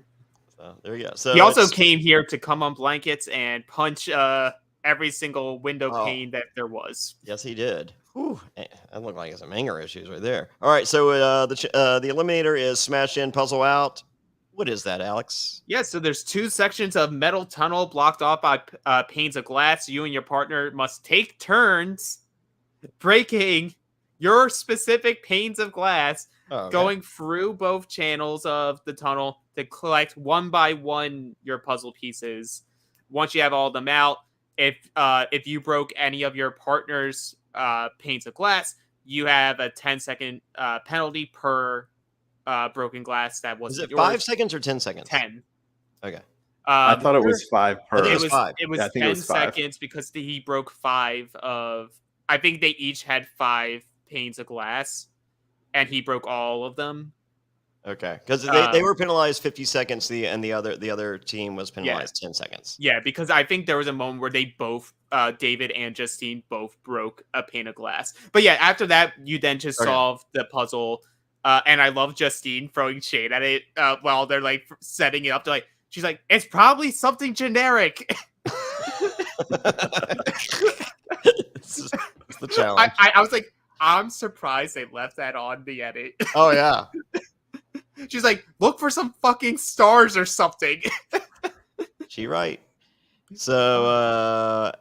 So there you go. So he also came here to come on blankets and punch every single window pane that there was. Yes, he did. Whew, that looked like some anger issues right there. All right, so the eliminator is smash in, puzzle out. What is that, Alex? Yeah, so there's 2 sections of metal tunnel blocked off by panes of glass. You and your partner must take turns breaking your specific panes of glass, going through both channels of the tunnel to collect one by one your puzzle pieces. Once you have all of them out, if you broke any of your partner's panes of glass, you have a 10-second penalty per broken glass that was. Is it 5 seconds or 10 seconds? 10. Okay. I thought it was 5 per. I think it was 5. It was 10 seconds because he broke 5 of. I think they each had 5 panes of glass, and he broke all of them. Okay, because they were penalized 50 seconds, and the other team was penalized 10 seconds. Yeah, because I think there was a moment where they both, David and Justine, both broke a pane of glass. But yeah, after that, you then just solve the puzzle. And I love Justine throwing shade at it while they're like setting it up. They're like, she's like, it's probably something generic. It's the challenge. I was like, I'm surprised they left that on the edit. Oh yeah. She's like, look for some fucking stars or something. She right. So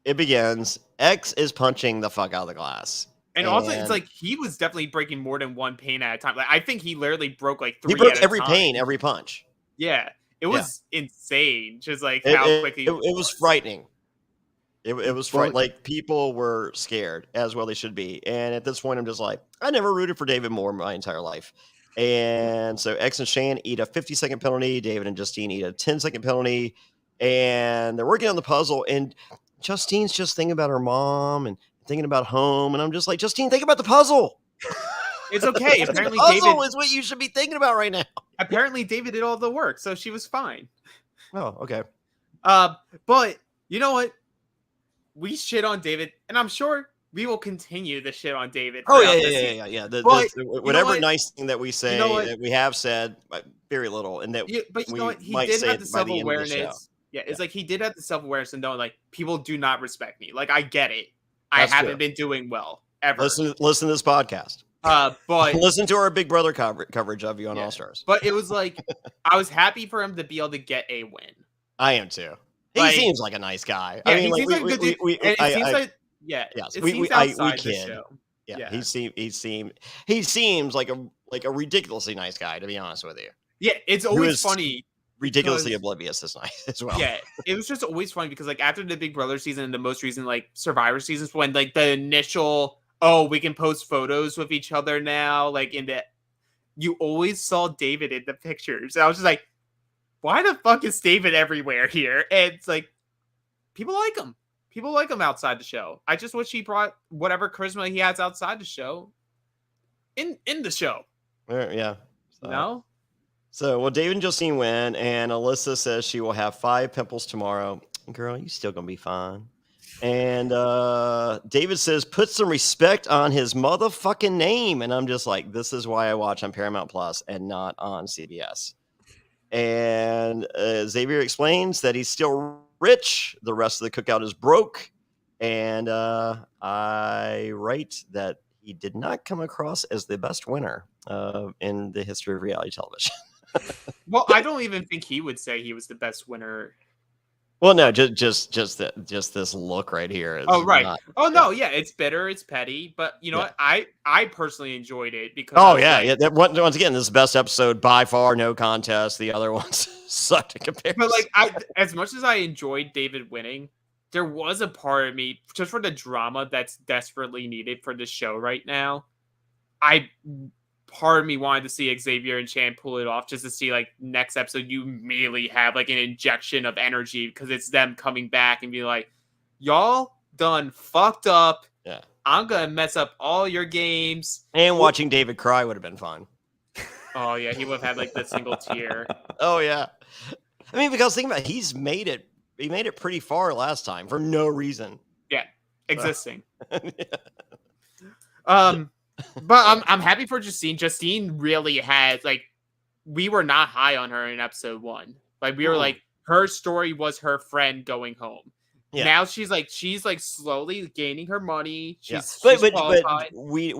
it begins. X is punching the fuck out of the glass. And also, it's like he was definitely breaking more than one pane at a time. Like I think he literally broke like 3. He broke every pane, every punch. Yeah, it was insane. Just like how quickly it was frightening. It was frightening. Like people were scared, as well they should be. And at this point, I'm just like, I never rooted for David Moore my entire life. And so X and Shan eat a 50-second penalty. David and Justine eat a 10-second penalty. And they're working on the puzzle. And Justine's just thinking about her mom and thinking about home. And I'm just like, Justine, think about the puzzle. It's okay. Apparently, the puzzle David is what you should be thinking about right now. Apparently, David did all the work, so she was fine. Oh, okay. But you know what? We shit on David, and I'm sure we will continue to shit on David. Oh yeah. Whatever nice thing that we say, that we have said, very little, and that. But you know what? He did have the self-awareness. Yeah, it's like he did have the self-awareness and knowing, like, people do not respect me. Like, I get it. I haven't been doing well ever. Listen to this podcast. But listen to our Big Brother coverage of you on All Stars. But it was like I was happy for him to be able to get a win. I am too. He seems like a nice guy. Yeah, I mean, he seems like a good dude. We kid. Yeah, he seems like a ridiculously nice guy, to be honest with you. Yeah, it's always funny. Ridiculously oblivious is nice as well. Yeah, it was just always funny because like after the Big Brother season and the most recent like Survivor seasons, when like the initial we can post photos with each other now, like in the you always saw David in the pictures. And I was just like, why the fuck is David everywhere here? And it's like people like him. People like him outside the show. I just wish he brought whatever charisma he has outside the show in the show. Yeah. No? So, well, David and Justine win, and Alyssa says she will have 5 pimples tomorrow. Girl, you still gonna be fine. And David says, put some respect on his motherfucking name. And I'm just like, this is why I watch on Paramount Plus and not on CBS. And Xavier explains that he's still rich. The rest of the cookout is broke. And I write that he did not come across as the best winner in the history of reality television. Well, I don't even think he would say he was the best winner. Well, no, just this look right here. Oh, right. It's bitter, it's petty, but you know what? I personally enjoyed it because. Oh yeah. Once again, this is the best episode by far, no contest. The other ones sucked to compare. But like, as much as I enjoyed David winning, there was a part of me, just for the drama that's desperately needed for the show right now, part of me wanted to see Xavier and Chan pull it off, just to see, like, next episode you immediately have, like, an injection of energy, because it's them coming back and be like, y'all done fucked up. Yeah. I'm gonna mess up all your games. And watching David cry would have been fun. Oh yeah, he would have had like the single tear. Oh yeah. I mean, because think about it, he made it pretty far last time for no reason. Yeah, existing. Yeah. But I'm happy for Justine. Justine really had, like, we were not high on her in episode 1. Like, we were like, her story was her friend going home. Yeah. Now she's slowly gaining her money. She's But qualified. we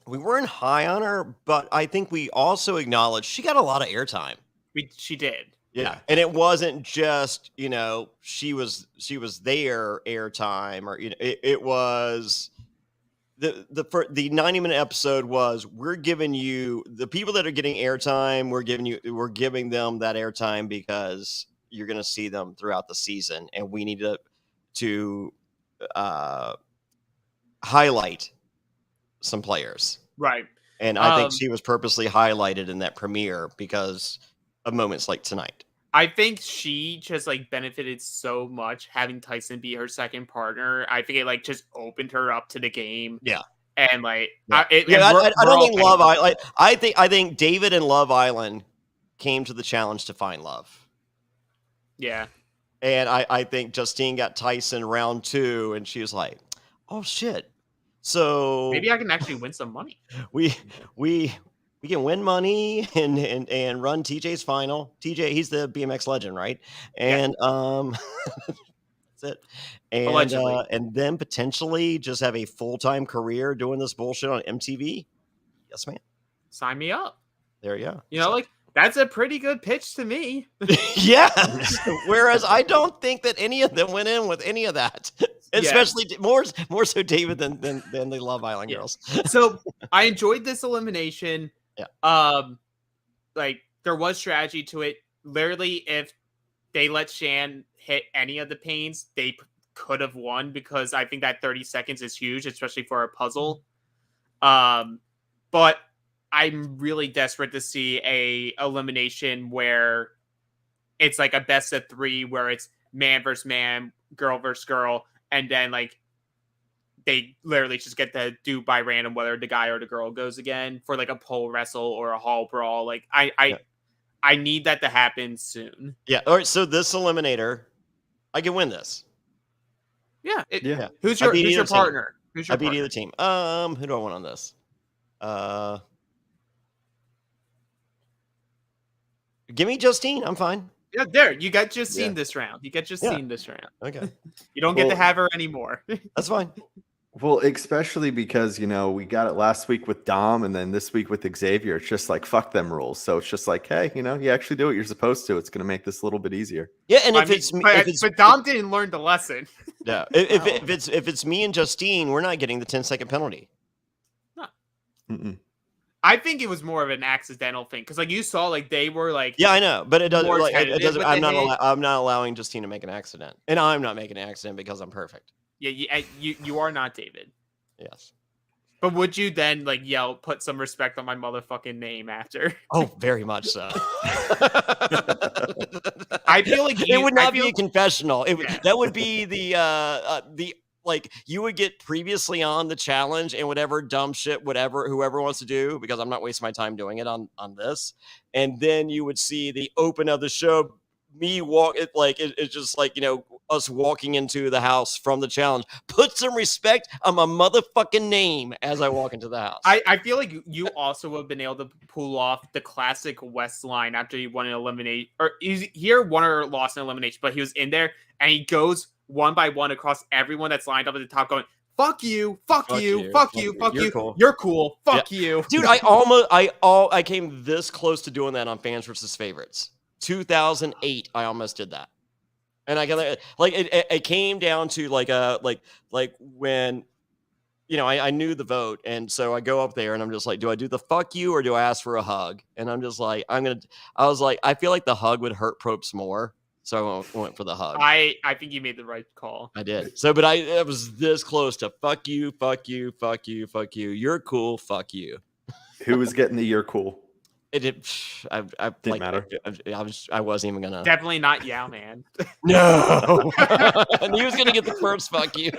weren't high on her, but I think we also acknowledged she got a lot of airtime. She did. Yeah. And it wasn't just, she was there airtime, or it was the 90-minute episode was, we're giving you the people that are getting airtime, we're giving them that airtime because you're going to see them throughout the season, and we need to highlight some players. Right. And I think she was purposely highlighted in that premiere because of moments like tonight. I think she just, like, benefited so much having Tyson be her second partner. I think it, like, just opened her up to the game. Yeah. And, like, I don't think Love Island. I think David and Love Island came to the challenge to find love. Yeah. And I think Justine got Tyson round 2, and she was like, "Oh shit!" So maybe I can actually win some money. We can win money and run TJ's final. TJ, he's the BMX legend, right? And that's it. And and then potentially just have a full-time career doing this bullshit on MTV. Yes, man. Sign me up. There you go. You know, like, that's a pretty good pitch to me. Yeah. Whereas I don't think that any of them went in with any of that. Especially more so David than the Love Island girls. So I enjoyed this elimination. Yeah. Like, there was strategy to it. Literally, if they let Shan hit any of the pains, they could have won, because I think that 30 seconds is huge, especially for a puzzle. But I'm really desperate to see a elimination where it's like a best of 3, where it's man versus man, girl versus girl, and then, like, they literally just get to do by random whether the guy or the girl goes again for, like, a pole wrestle or a hall brawl. Like, I need that to happen soon. Yeah. All right. So this eliminator, I can win this. Yeah. Yeah. Who's your partner? I beat either team. Who do I want on this? Give me Justine. I'm fine. Yeah, there. You got Justine this round. You get Justine this round. Okay. You don't get to have her anymore. That's fine. Well, especially because, we got it last week with Dom, and then this week with Xavier. It's just like, fuck them rules. So it's just like, hey, you actually do what you're supposed to. It's going to make this a little bit easier. Yeah, and but Dom didn't learn the lesson. Yeah, if it's me and Justine, we're not getting the 10-second penalty. No. Mm-mm. I think it was more of an accidental thing, because, like, you saw, like, they were like, yeah, I know, but it doesn't. more Like, it doesn't. tentative I'm not allowing Justine to make an accident, and I'm not making an accident because I'm perfect. yeah, you are not David. Yes. But would you then, like, yell, "Put some respect on my motherfucking name" after? Oh, very much so. I feel like it would not be a confessional. That would be the like, you would get previously on the challenge and whatever dumb shit, whoever wants to do, because I'm not wasting my time doing it on this. And then you would see the open of the show, me walk it, like, it's just like, us walking into the house from the challenge. Put some respect on my motherfucking name as I walk into the house. I feel like you also would have been able to pull off the classic West line after you won an eliminate, or he won or lost an elimination, but he was in there and he goes one by one across everyone that's lined up at the top, going, "Fuck you, fuck you, fuck you, fuck you. Cool. You're cool, fuck you." Dude, I came this close to doing that on Fans versus Favorites. 2008, I almost did that. And I got, like, it came down to like when, I knew the vote. And so I go up there and I'm just like, do I do the fuck you or do I ask for a hug? And I'm just like, I was like, I feel like the hug would hurt Probst more. So I went for the hug. I think you made the right call. I did. So, but I was this close to fuck you, fuck you, fuck you, fuck you. You're cool. Fuck you. Who was getting the "you're cool"? It did. I Didn't matter. I wasn't even gonna. Definitely not Yao Man. No. And he was gonna get the first fuck you.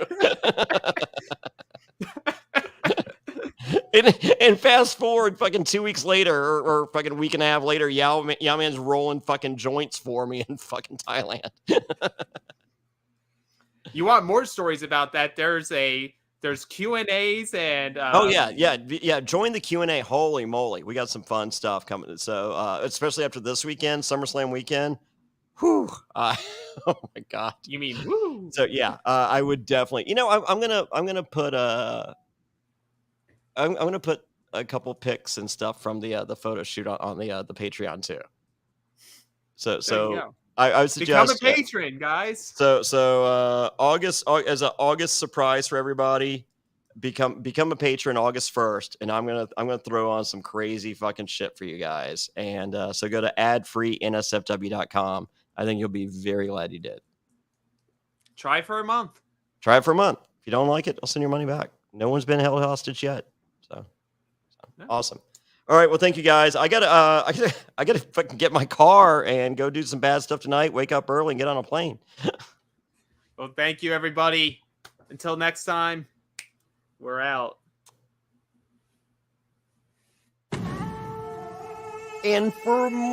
And fast forward fucking 2 weeks later or fucking week and a half later, Yao Man's rolling fucking joints for me in fucking Thailand. You want more stories about that? There's Q&As and Oh yeah. Join the Q&A. Holy moly, we got some fun stuff coming. So especially after this weekend, SummerSlam weekend. Whew. Oh my god. You mean woo? So yeah, I would definitely. I'm gonna put I'm gonna put a couple pics and stuff from the photo shoot on the Patreon too. There you So go. I would suggest Become a patron, guys. So August as an August surprise for everybody. Become a patron August 1st, and I'm gonna throw on some crazy fucking shit for you guys. And so go to adfreeNSFW.com. I think you'll be very glad you did. Try for a month. Try it for a month. If you don't like it, I'll send your money back. No one's been held hostage yet. So Yeah. awesome. All right. Well, thank you guys. I gotta fucking get my car and go do some bad stuff tonight. Wake up early and get on a plane. Well, thank you, everybody. Until next time, we're out. And for more